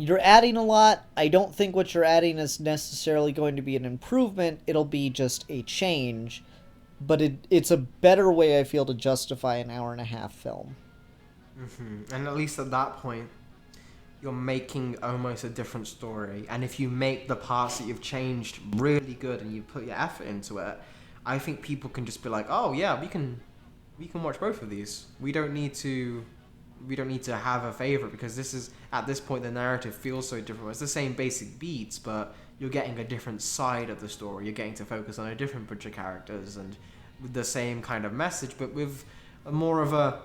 You're adding a lot. I don't think what you're adding is necessarily going to be an improvement. It'll be just a change. But it's a better way, I feel, to justify an hour-and-a-half film. Mm-hmm. And at least at that point, you're making almost a different story. And if you make the parts that you've changed really good and you put your effort into it, I think people can just be like, oh yeah, we can watch both of these. We don't need to have a favorite, because this is, at this point, the narrative feels so different. It's the same basic beats, but you're getting a different side of the story. You're getting to focus on a different bunch of characters and with the same kind of message, but with more of a...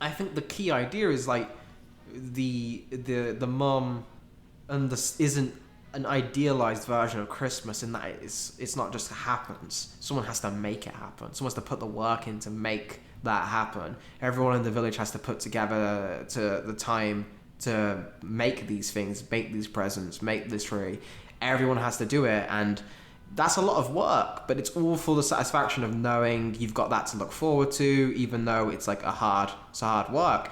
I think the key idea is like the mum isn't an idealized version of Christmas, in that it's not just happens. Someone has to make it happen. Someone has to put the work in to make that happen. Everyone in the village has to put together to the time to make these things, make these presents, make this tree. Everyone has to do it, and that's a lot of work, but it's all for the satisfaction of knowing you've got that to look forward to, even though it's like hard work,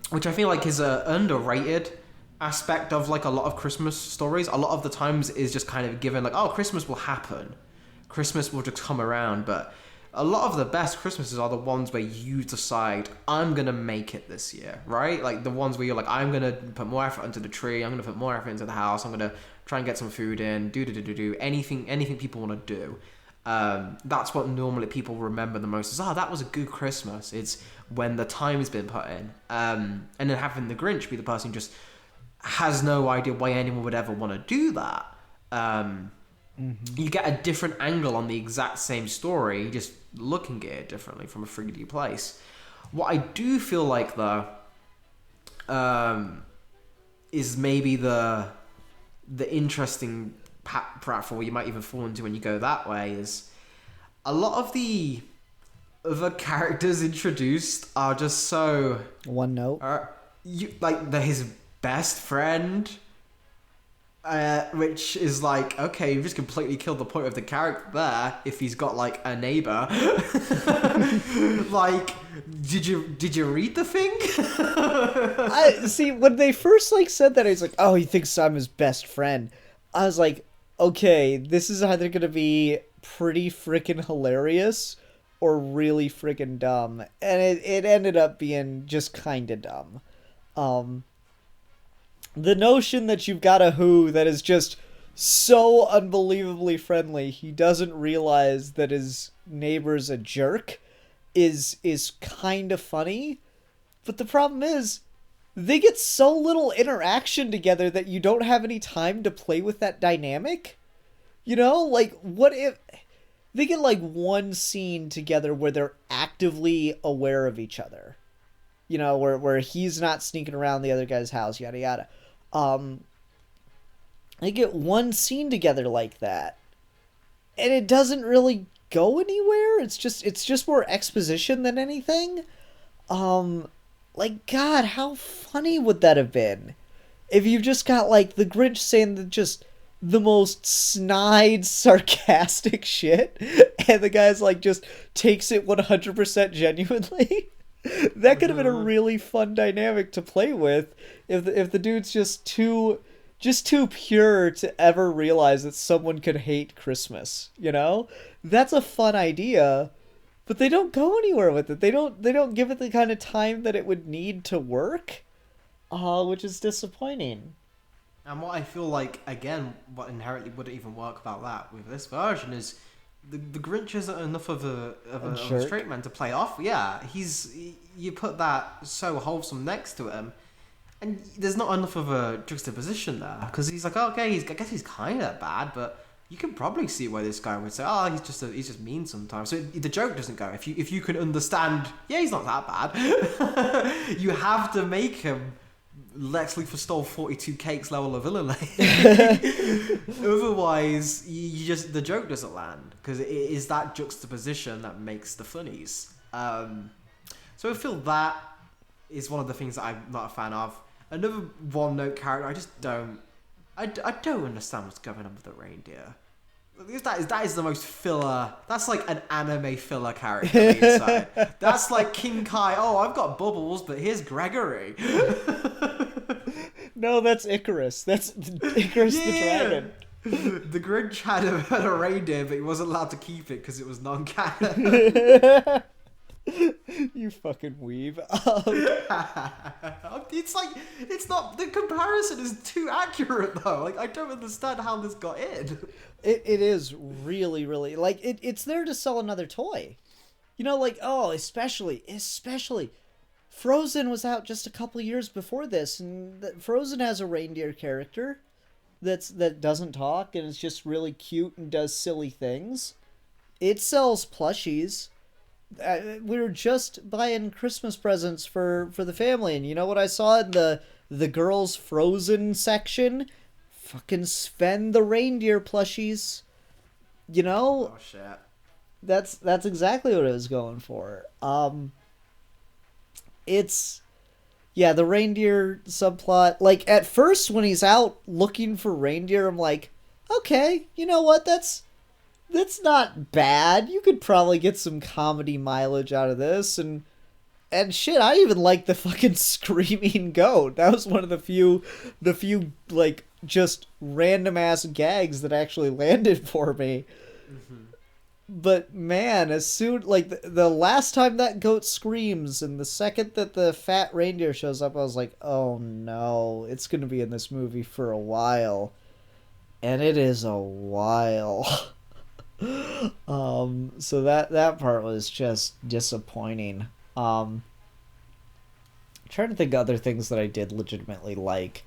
which I feel like is a underrated aspect of like a lot of Christmas stories. A lot of the times is just kind of given like, oh, Christmas will happen, Christmas will just come around, but a lot of the best Christmases are the ones where you decide, I'm going to make it this year, right? Like the ones where you're like, I'm going to put more effort into the tree, I'm going to put more effort into the house, I'm going to try and get some food in, do, anything people want to do. That's what normally people remember the most is, that was a good Christmas. It's when the time's been put in. And then having the Grinch be the person who just has no idea why anyone would ever want to do that. You get a different angle on the exact same story, just looking at it differently from a 3D place. What I do feel like, though, is maybe the interesting platform you might even fall into when you go that way is a lot of the other characters introduced are just so... One note. His best friend... which is like, okay, you've just completely killed the point of the character there if he's got like a neighbor. Like, did you read the thing? I see, when they first like said that, I was like, oh, he thinks I'm his best friend. I was like, okay, this is either gonna be pretty freaking hilarious or really freaking dumb. And it ended up being just kinda dumb. The notion that you've got a Who that is just so unbelievably friendly, he doesn't realize that his neighbor's a jerk, is kind of funny. But the problem is, they get so little interaction together that you don't have any time to play with that dynamic. You know, like, what if they get like one scene together where they're actively aware of each other? You know, where he's not sneaking around the other guy's house, yada yada. They get one scene together like that, and it doesn't really go anywhere. It's just more exposition than anything. Like, God, how funny would that have been if you've just got like the Grinch saying just the most snide, sarcastic shit, and the guy's like just takes it 100% genuinely. That could have been a really fun dynamic to play with if the dude's just too pure to ever realize that someone could hate Christmas, you know? That's a fun idea, but they don't go anywhere with it. They don't give it the kind of time that it would need to work, which is disappointing. And what I feel like, again, what inherently wouldn't even work about that with this version is the Grinch isn't enough of a straight man to play off. Yeah, you put that so wholesome next to him, And there's not enough of a juxtaposition there, because he's like, oh, okay, I guess he's kind of bad, but you can probably see why this guy would say, oh, he's just mean sometimes. So the joke doesn't go. If you can understand, yeah, he's not that bad. You have to make him Lex Luthor stole 42 cakes level of villain. Otherwise, you just the joke doesn't land, because it is that juxtaposition that makes the funnies. So I feel that is one of the things that I'm not a fan of. Another one-note character, I don't understand what's going on with the reindeer. That is the most filler. That's like an anime filler character inside. That's like King Kai. Oh, I've got Bubbles, but here's Gregory. No, that's Icarus. That's Icarus the dragon. The Grinch had a reindeer, but he wasn't allowed to keep it because it was non-canon. You fucking weeb. It's not, the comparison is too accurate though. Like, I don't understand how this got in. It is really, really, like, it's there to sell another toy. You know, like, oh, especially Frozen was out just a couple years before this, and Frozen has a reindeer character that doesn't talk and is just really cute and does silly things. It sells plushies. We were just buying Christmas presents for the family, and you know what I saw in the girls' Frozen section? Fucking Sven the reindeer plushies. You know? Oh shit. That's exactly what I was going for. It's the reindeer subplot. Like, at first when he's out looking for reindeer, I'm like, okay, you know what? That's not bad. You could probably get some comedy mileage out of this, and shit, I even like the fucking screaming goat. That was one of the few like just random ass gags that actually landed for me. Mm-hmm. But man, as soon like the last time that goat screams and the second that the fat reindeer shows up, I was like, oh no, it's gonna be in this movie for a while, and it is a while. So that part was just disappointing. Trying to think of other things that I did legitimately like.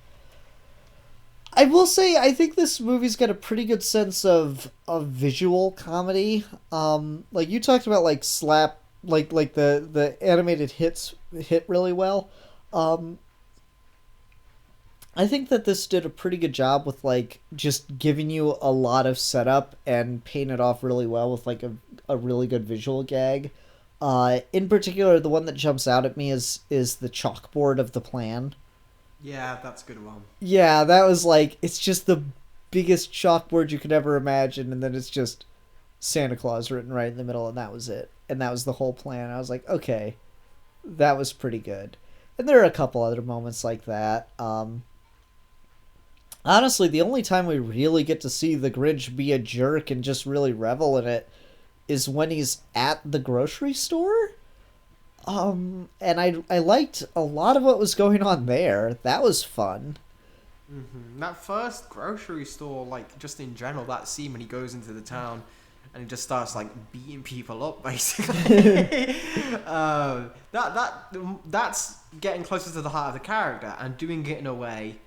I will say I think this movie's got a pretty good sense of visual comedy. Like you talked about, like slap, like the animated hit really well. I think that this did a pretty good job with, like, just giving you a lot of setup and paying it off really well with, like, a really good visual gag. In particular, the one that jumps out at me is the chalkboard of the plan. Yeah, that's a good one. Yeah, that was, like, it's just the biggest chalkboard you could ever imagine, and then it's just Santa Claus written right in the middle, and that was it. And that was the whole plan. I was like, okay, that was pretty good. And there are a couple other moments like that. Honestly, the only time we really get to see the Grinch be a jerk and just really revel in it is when he's at the grocery store. And I liked a lot of what was going on there. That was fun. Mm-hmm. That first grocery store, like, just in general, that scene when he goes into the town and he just starts, like, beating people up, basically. That's getting closer to the heart of the character and doing it in a way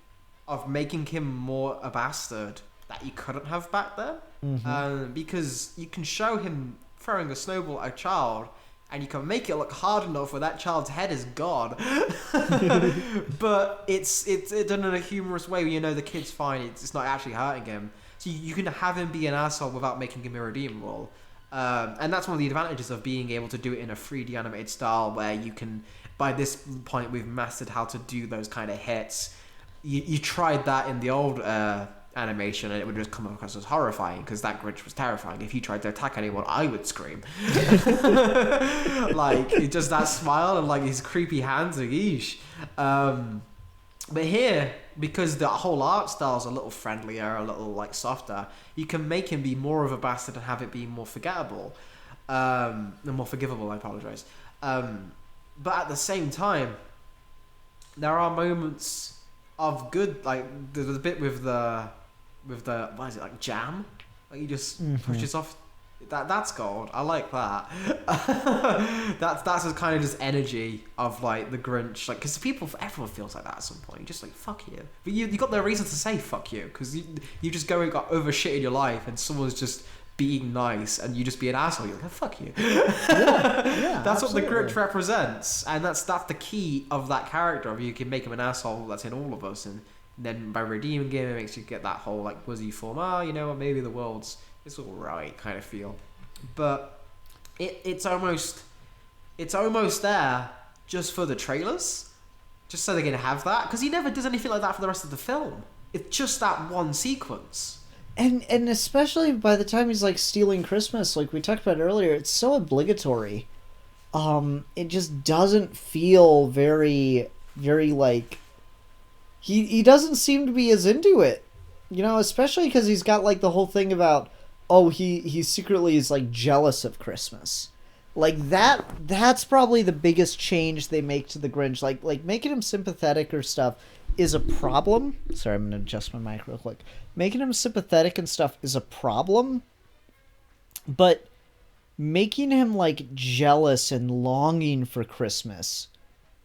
of making him more a bastard that you couldn't have back then. Mm-hmm. Because you can show him throwing a snowball at a child and you can make it look hard enough where that child's head is gone. But it's done in a humorous way where you know the kid's fine, it's not actually hurting him. So you can have him be an asshole without making him irredeemable. And that's one of the advantages of being able to do it in a 3D animated style where you can, by this point we've mastered how to do those kind of hits. You tried that in the old animation and it would just come across as horrifying because that Grinch was terrifying. If you tried to attack anyone, I would scream. Like, it does that smile and like his creepy hands, like, eesh. But here, because the whole art style is a little friendlier, a little like softer, you can make him be more of a bastard and have it be more forgettable. More forgivable, I apologize. But at the same time, there are moments of good, like the bit with the what is it, like jam, like he just pushes off That's gold. I like that. that's just kind of just energy of like the Grinch, like because everyone feels like that at some point. You're just like fuck you, but you got no reason to say fuck you because you just go and got over shit in your life, and someone's just being nice, and you just be an asshole. You're like, oh, fuck you. Yeah, that's absolutely. what the Grinch represents, and that's the key of that character. Of you can make him an asshole that's in all of us, and then by redeeming him, it makes you get that whole like Wuzzy form. You know what? Maybe the world's it's all right kind of feel, but it's almost there just for the trailers, just so they're gonna have that because he never does anything like that for the rest of the film. It's just that one sequence. And especially by the time he's like stealing Christmas, like we talked about earlier, it's so obligatory. It just doesn't feel very like he doesn't seem to be as into it, you know, especially because he's got like the whole thing about he secretly is like jealous of Christmas. Like that's probably the biggest change they make to the Grinch. Like making him sympathetic or stuff is a problem. Sorry, I'm gonna adjust my mic real quick. Making him sympathetic and stuff is a problem, but making him like jealous and longing for Christmas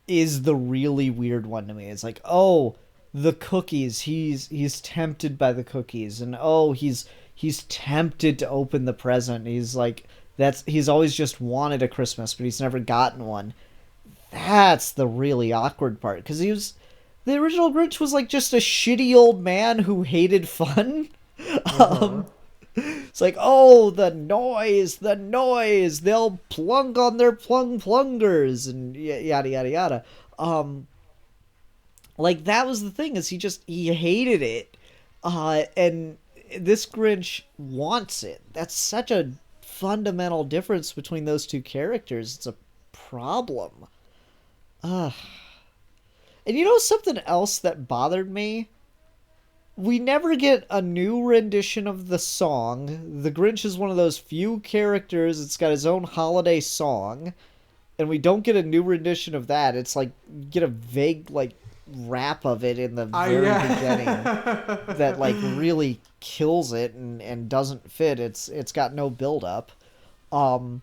is the really weird one to me. It's like, oh, the cookies, he's tempted by the cookies, and oh, he's tempted to open the present. He's like, he's always just wanted a Christmas, but he's never gotten one. That's the really awkward part, because the original Grinch was like just a shitty old man who hated fun. It's like, oh, the noise, they'll plunk on their plungers, and yada, yada, yada. Like, that was the thing, is he hated it. And this Grinch wants it. That's such a fundamental difference between those two characters. It's a problem. And you know something else that bothered me? We never get a new rendition of the song. The Grinch is one of those few characters that's got his own holiday song, and we don't get a new rendition of that. It's like, you get a vague, like, rap of it in the very beginning that, like, really kills it and doesn't fit. It's got no build-up. So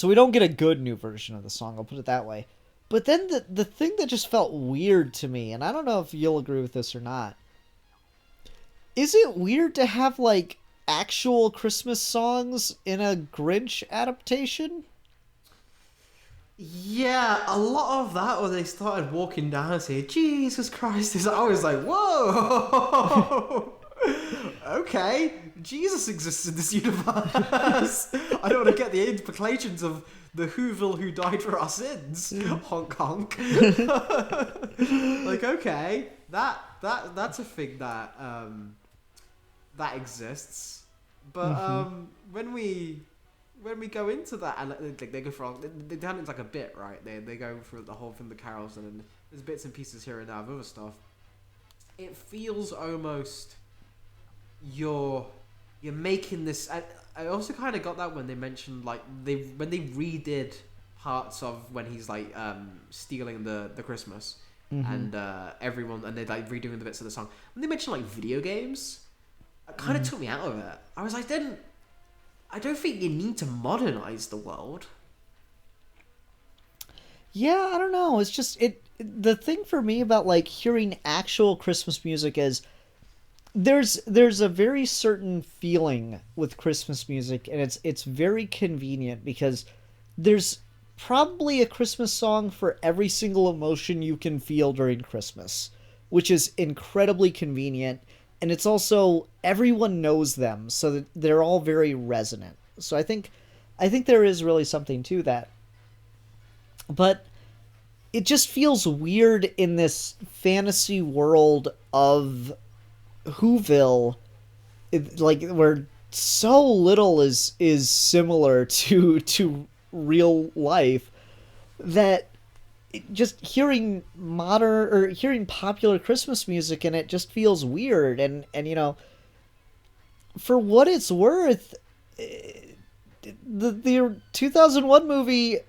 we don't get a good new version of the song, I'll put it that way. But then the thing that just felt weird to me, and I don't know if you'll agree with this or not, is it weird to have, like, actual Christmas songs in a Grinch adaptation? Yeah, a lot of that when they started walking down and saying, Jesus Christ, I was like, whoa! Okay, Jesus exists in this universe. I don't want to get the implications of the Whoville who died for our sins. Honk honk. Like, okay, that's a thing that that exists. But when we go into that, and they go for they done it like a bit, right? They go through the whole thing, the carols, and then there's bits and pieces here and there of other stuff. It feels almost you're making this. I also kind of got that when they mentioned like when they redid parts of when he's like stealing the Christmas and everyone, and they like redoing the bits of the song. When they mentioned like video games, it kind of took me out of it. I was like, I don't think you need to modernize the world. Yeah, I don't know. It's just the thing for me about like hearing actual Christmas music is there's a very certain feeling with Christmas music, and it's very convenient because there's probably a Christmas song for every single emotion you can feel during Christmas, which is incredibly convenient. And it's also, everyone knows them, so that they're all very resonant. So I think there is really something to that. But it just feels weird in this fantasy world of Whoville, like, where so little is similar to real life, that just hearing popular Christmas music and it just feels weird. And you know, for what it's worth, the 2001 movie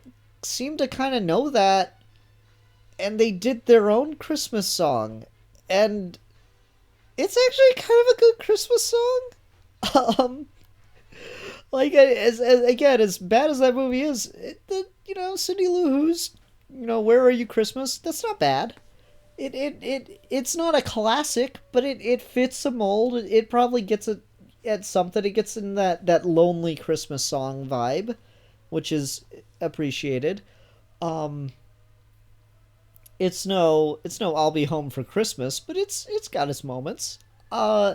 seemed to kind of know that, and they did their own Christmas song, and it's actually kind of a good Christmas song. Like, as bad as that movie is, Cindy Lou Who's, Where Are You Christmas? That's not bad. It's not a classic, but it fits a mold. It probably gets at something. It gets in that lonely Christmas song vibe, which is appreciated. Um, it's no I'll Be Home for Christmas, but it's got its moments. Uh,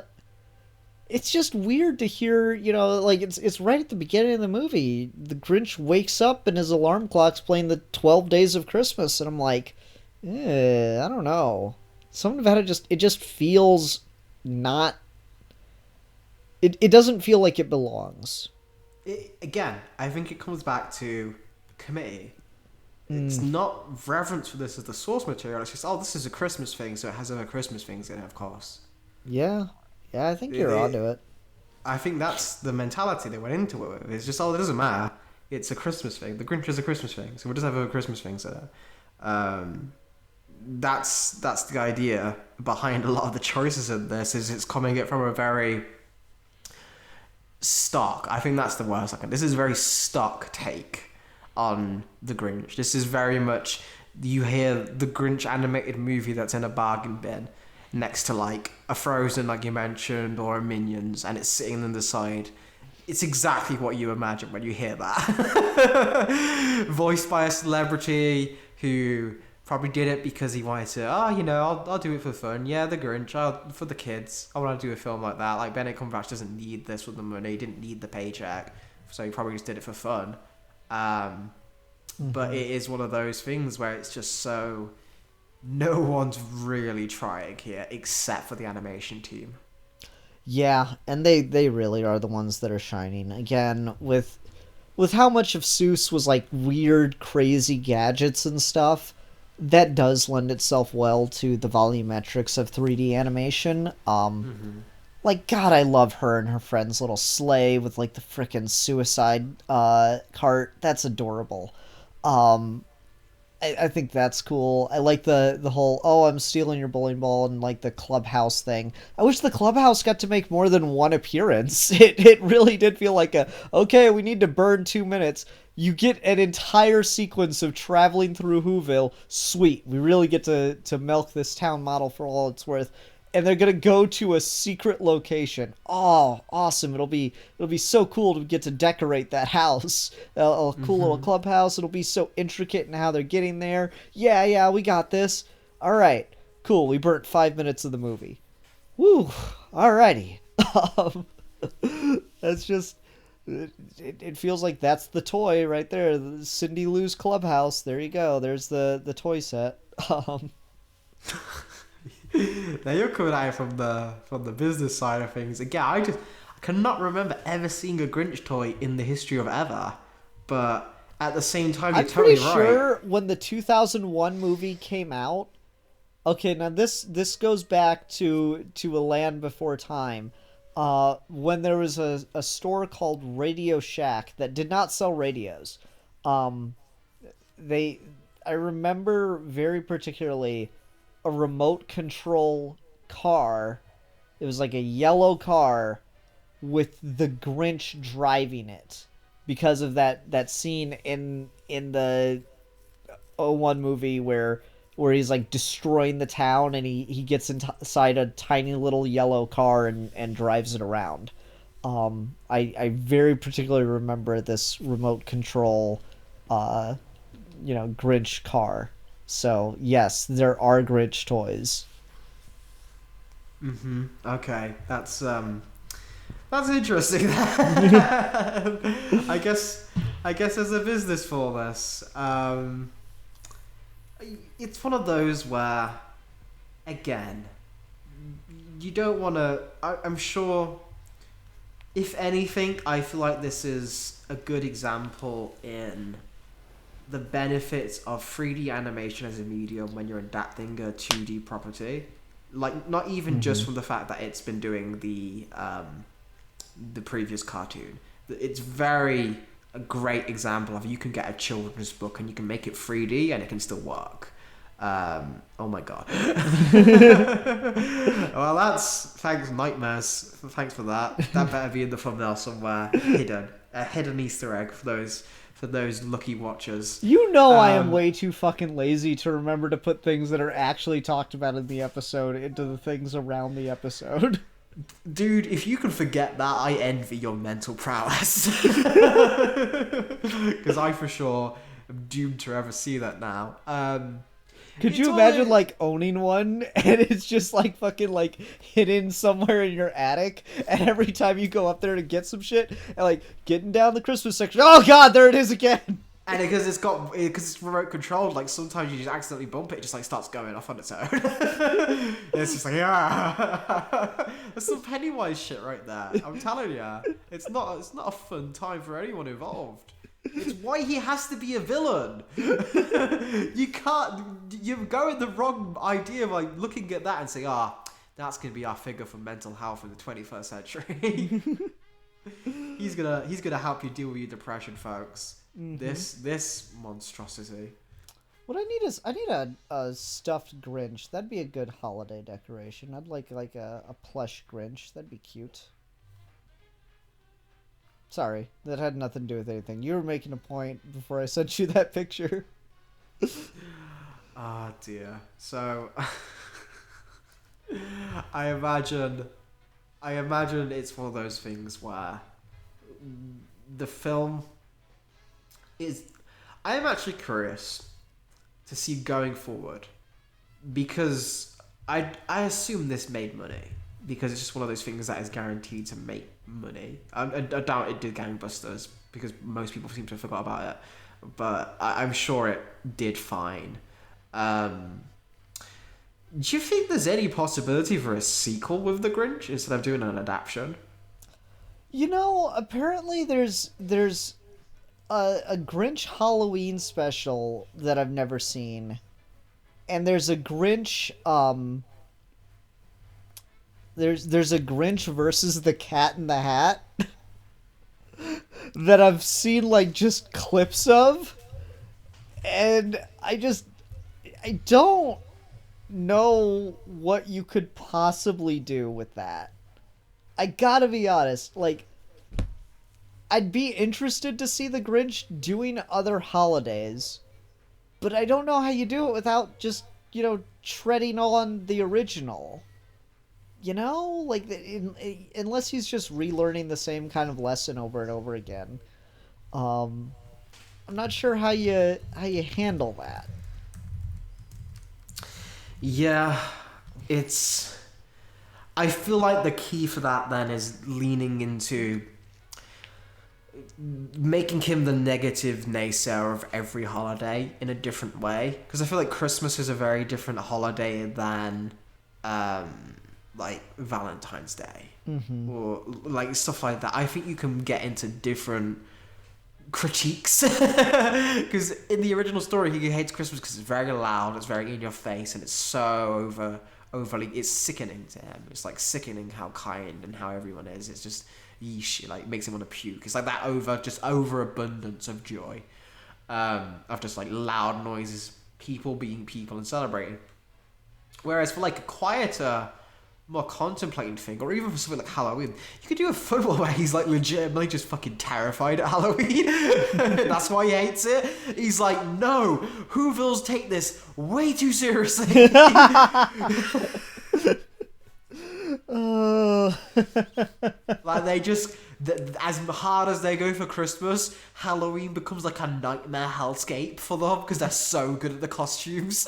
it's just weird to hear, like it's right at the beginning of the movie. The Grinch wakes up and his alarm clock's playing the 12 Days of Christmas, and I'm like, I don't know. Something about it just feels not. It doesn't feel like it belongs. Again, I think it comes back to committee. It's not reverence for this as the source material. It's just, this is a Christmas thing, so it has other Christmas things in it, of course. Yeah, I think you're onto it. I think that's the mentality they went into it with. It's just, it doesn't matter. It's a Christmas thing. The Grinch is a Christmas thing, so we'll just have other Christmas things there. That's the idea behind a lot of the choices in this. Is it's coming it from a very stock. I think that's the worst. This is a very stock take on the Grinch. This is very much, you hear the Grinch animated movie that's in a bargain bin next to like a Frozen, like you mentioned, or a Minions, and it's sitting on the side. It's exactly what you imagine when you hear that. Voiced by a celebrity who probably did it because he wanted to, I'll do it for fun. Yeah, the Grinch, for the kids. I want to do a film like that. Like, Benedict Cumberbatch doesn't need this with the money. He didn't need the paycheck. So he probably just did it for fun. But it is one of those things where it's just so... No one's really trying here except for the animation team. Yeah, and they really are the ones that are shining. Again, with how much of Seuss was like weird, crazy gadgets and stuff, that does lend itself well to the volumetrics of 3D animation. Like, God, I love her and her friend's little sleigh with like the frickin' suicide cart. That's adorable. I think that's cool. I like the whole, I'm stealing your bowling ball, and like the clubhouse thing. I wish the clubhouse got to make more than one appearance. It really did feel like okay, we need to burn 2 minutes. You get an entire sequence of traveling through Whoville. Sweet. We really get to milk this town model for all it's worth. And they're gonna go to a secret location. Oh, awesome! It'll be so cool to get to decorate that house. A cool little clubhouse. It'll be so intricate in how they're getting there. Yeah, we got this. All right, cool. We burnt 5 minutes of the movie. Woo! Alrighty. That's just. It feels like that's the toy right there. The Cindy Lou's clubhouse. There you go. There's the toy set. Now you're coming at it from the business side of things. Again, I cannot remember ever seeing a Grinch toy in the history of ever. But at the same time, you're totally right. I'm pretty sure when the 2001 movie came out. Okay, now this goes back to a land before time. When there was a store called Radio Shack that did not sell radios. I remember very particularly a remote control car. It was like a yellow car with the Grinch driving it because of that scene in the '01 movie where he's like destroying the town, and he gets inside a tiny little yellow car and drives it around. I very particularly remember this remote control Grinch car. So, yes, there are Grinch toys. Okay, that's interesting. I guess there's a business for this. It's one of those where, again, you don't want to... I'm sure, if anything, I feel like this is a good example in the benefits of 3D animation as a medium when you're adapting a 2D property. Like, not even just from the fact that it's been doing the previous cartoon. It's a great example of you can get a children's book and you can make it 3D and it can still work. Oh my god. Well, thanks nightmares. Thanks for that. That better be in the thumbnail somewhere, hidden. A hidden Easter egg for those lucky watchers. You know I am way too fucking lazy to remember to put things that are actually talked about in the episode into the things around the episode. Dude, if you can forget that, I envy your mental prowess. Because I for sure am doomed to ever see that now. Could you imagine like owning one and it's just like fucking like hidden somewhere in your attic, and every time you go up there to get some shit and like getting down the Christmas section, oh god, there it is again. And because it's remote controlled, like sometimes you just accidentally bump it, it just like starts going off on its own. It's just like, yeah. That's some Pennywise shit right there. I'm telling you, it's not a fun time for anyone involved. It's why he has to be a villain. You're going the wrong idea by looking at that and saying, that's gonna be our figure for mental health in the 21st century. He's gonna help you deal with your depression, folks. Mm-hmm. This monstrosity. What I need a stuffed Grinch. That'd be a good holiday decoration. I'd like a plush Grinch. That'd be cute. Sorry, that had nothing to do with anything. You were making a point before I sent you that picture. Ah, dear. So, I imagine it's one of those things where the film is... I am actually curious to see going forward, because I assume this made money. Because it's just one of those things that is guaranteed to make money. I doubt it did gangbusters, because most people seem to have forgot about it. But I'm sure it did fine. Do you think there's any possibility for a sequel with The Grinch instead of doing an adaptation? You know, apparently there's a Grinch Halloween special that I've never seen. And there's a Grinch... There's a Grinch versus the Cat in the Hat that I've seen like just clips of, and I don't know what you could possibly do with that. I gotta be honest, like, I'd be interested to see the Grinch doing other holidays, but I don't know how you do it without just, treading on the original. Like, unless he's just relearning the same kind of lesson over and over again. I'm not sure how you handle that. Yeah, I feel like the key for that then is leaning into making him the negative naysayer of every holiday in a different way. Because I feel like Christmas is a very different holiday than... like Valentine's Day, mm-hmm. or like stuff like that. I think you can get into different critiques, because in the original story he hates Christmas because it's very loud, it's very in your face, and it's so overly, it's sickening to him. It's like sickening how kind and how everyone is. It's just yeesh, like makes him want to puke. It's like that overabundance of joy, of just like loud noises, people being people and celebrating. Whereas for like a quieter, more contemplating thing, or even for something like Halloween, you could do a fun one where he's like legitimately just fucking terrified at Halloween. That's why he hates it. He's like, no, Whovilles take this way too seriously. Like they just, as hard as they go for Christmas, Halloween becomes like a nightmare hellscape for them because they're so good at the costumes.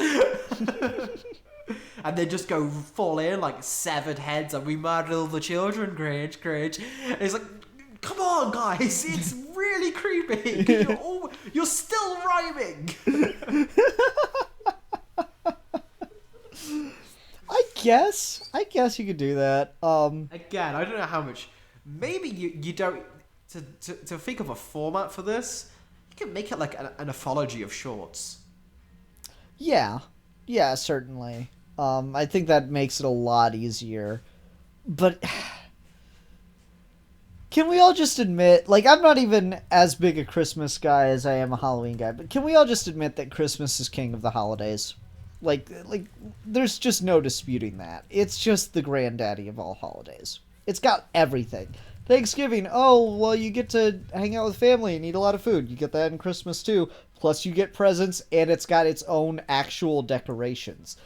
And they just go full in like severed heads, and we murdered all the children, Grinch. And it's like, come on, guys, it's really creepy. 'Cause you're still rhyming. I guess you could do that. Again, I don't know how much. Maybe you don't to think of a format for this. You can make it like an anthology of shorts. Yeah, certainly. I think that makes it a lot easier. But can we all just admit, like, I'm not even as big a Christmas guy as I am a Halloween guy, but can we all just admit that Christmas is king of the holidays? Like, there's just no disputing that. It's just the granddaddy of all holidays. It's got everything. Thanksgiving, oh, well, you get to hang out with family and eat a lot of food. You get that in Christmas, too. Plus, you get presents, and it's got its own actual decorations.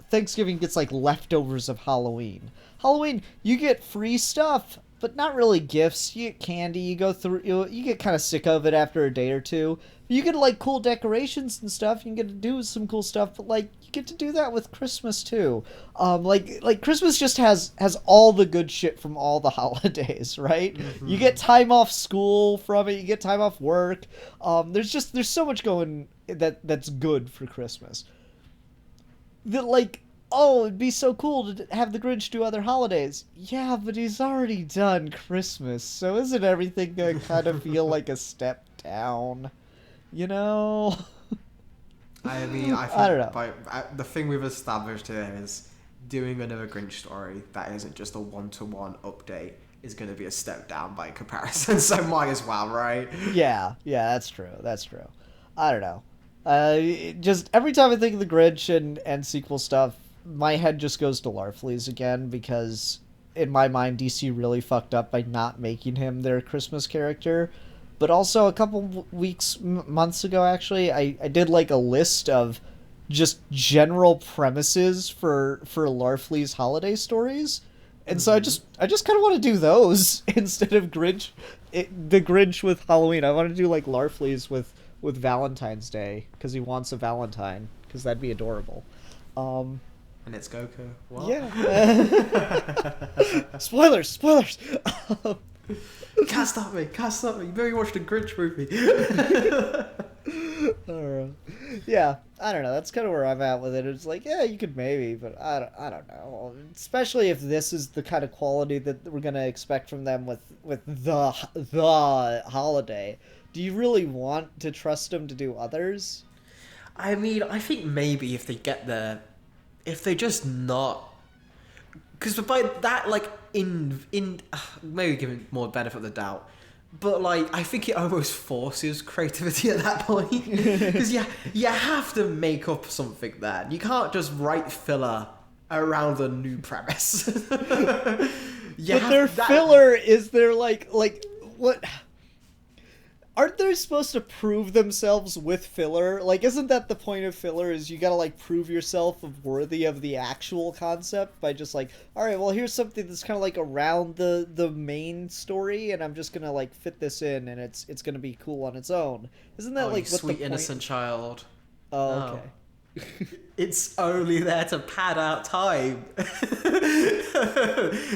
Thanksgiving gets, like, leftovers of Halloween. Halloween, you get free stuff, but not really gifts. You get candy. You go through. You get kind of sick of it after a day or two. You get like cool decorations and stuff. You can get to do some cool stuff, but like you get to do that with Christmas too. Like Christmas just has all the good shit from all the holidays, right? Mm-hmm. You get time off school from it. You get time off work. There's so much going that's good for Christmas. That like. Oh, it'd be so cool to have the Grinch do other holidays. Yeah, but he's already done Christmas, so isn't everything going to kind of feel like a step down? You know? I mean, I think I don't know. The thing we've established here is doing another Grinch story that isn't just a one-to-one update is going to be a step down by comparison, so might as well, right? Yeah, that's true. I don't know. Just every time I think of the Grinch and sequel stuff, my head just goes to Larfleeze again, because in my mind DC really fucked up by not making him their Christmas character. But also a couple months ago actually, I did like a list of just general premises for Larfleeze holiday stories, and so I just kind of want to do those instead of Grinch, the Grinch with Halloween. I want to do like Larfleeze with Valentine's Day, because he wants a Valentine, because that'd be adorable. And it's Goku. What? Yeah. Spoilers. Can't stop me. You very watched a Grinch movie. Yeah, I don't know. That's kind of where I'm at with it. It's like, yeah, you could maybe, but I don't know. Especially if this is the kind of quality that we're gonna expect from them with the holiday. Do you really want to trust them to do others? I mean, I think maybe if they just not, because by that, like in maybe giving more benefit of the doubt, but like I think it almost forces creativity at that point, because you have to make up something there. You can't just write filler around a new premise. Filler is their like what? Aren't they supposed to prove themselves with filler? Like, isn't that the point of filler, is you gotta, like, prove yourself worthy of the actual concept by just, like, alright, well, here's something that's kind of, like, around the main story, and I'm just gonna, like, fit this in, and it's gonna be cool on its own. Isn't that, like, what sweet the innocent child. Oh, okay. It's only there to pad out time.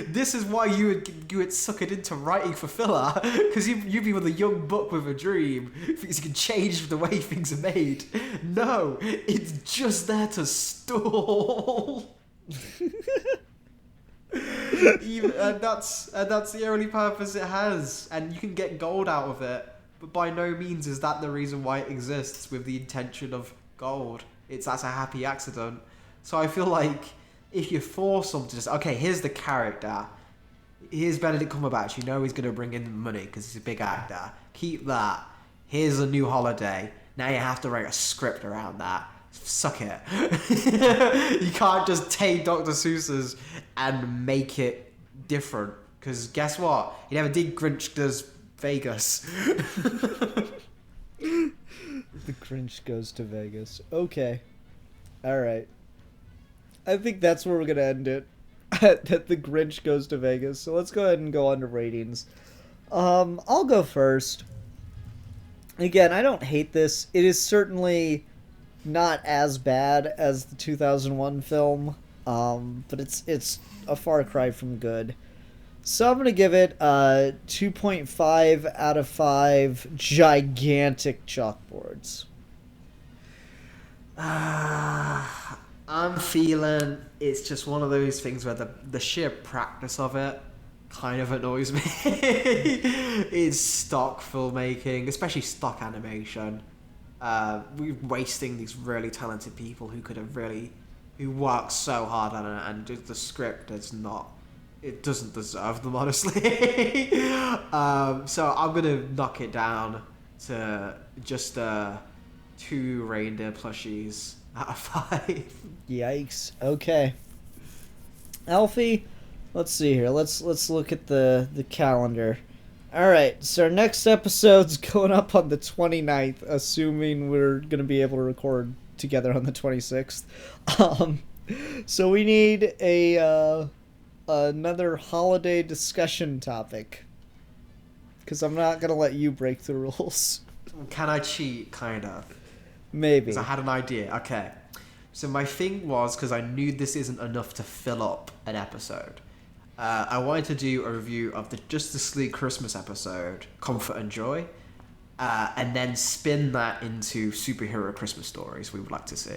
This is why you would suck it into writing for filler, because you'd be with a young buck with a dream, because you can change the way things are made. No, it's just there to stall. And that's the only purpose it has, and you can get gold out of it, but by no means is that the reason why it exists, with the intention of gold. That's a happy accident. So I feel like if you force them to just, okay, here's the character, here's Benedict Cumberbatch, you know he's going to bring in money because he's a big actor, keep that, here's a new holiday, now you have to write a script around that, suck it. You can't just take Dr. Seuss's and make it different, because guess what, you never did Grinch Does Vegas. The Grinch Goes to Vegas. Okay. Alright. I think that's where we're going to end it. That the Grinch Goes to Vegas. So let's go ahead and go on to ratings. I'll go first. Again, I don't hate this. It is certainly not as bad as the 2001 film. But it's a far cry from good. So I'm going to give it 2.5 out of 5 gigantic chalkboards. I'm feeling it's just one of those things where the sheer practice of it kind of annoys me. It's stock filmmaking, especially stock animation. We're wasting these really talented people who work so hard on it, and just the script is not... It doesn't deserve them, honestly. So I'm going to knock it down to just 2 reindeer plushies out of 5. Yikes. Okay. Alfie, let's see here. Let's look at the calendar. All right, so our next episode's going up on the 29th, assuming we're going to be able to record together on the 26th. So we need another holiday discussion topic, because I'm not going to let you break the rules. Can I cheat, kind of? Maybe. Because I had an idea. Okay. So my thing was, because I knew this isn't enough to fill up an episode, I wanted to do a review of the Justice League Christmas episode, Comfort and Joy, and then spin that into superhero Christmas stories we would like to see.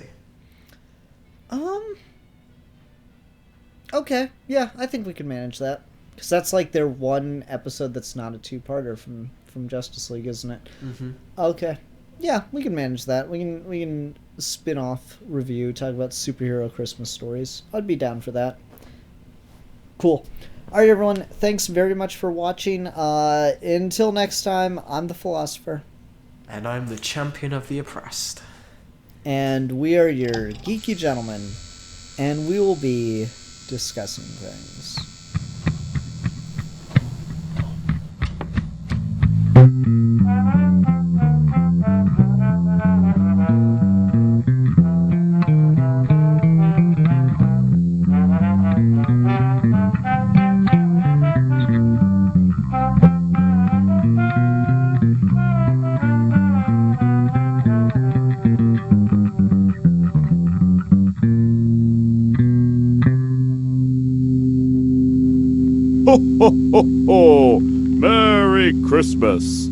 Okay, yeah, I think we can manage that. Because that's like their one episode that's not a two-parter from Justice League, isn't it? Mm-hmm. Okay. Yeah, we can manage that. We can spin off review, talk about superhero Christmas stories. I'd be down for that. Cool. All right, everyone. Thanks very much for watching. Until next time, I'm the Philosopher. And I'm the champion of the oppressed. And we are your geeky gentlemen. And we will be discussing things. Ho, ho, ho, ho! Merry Christmas!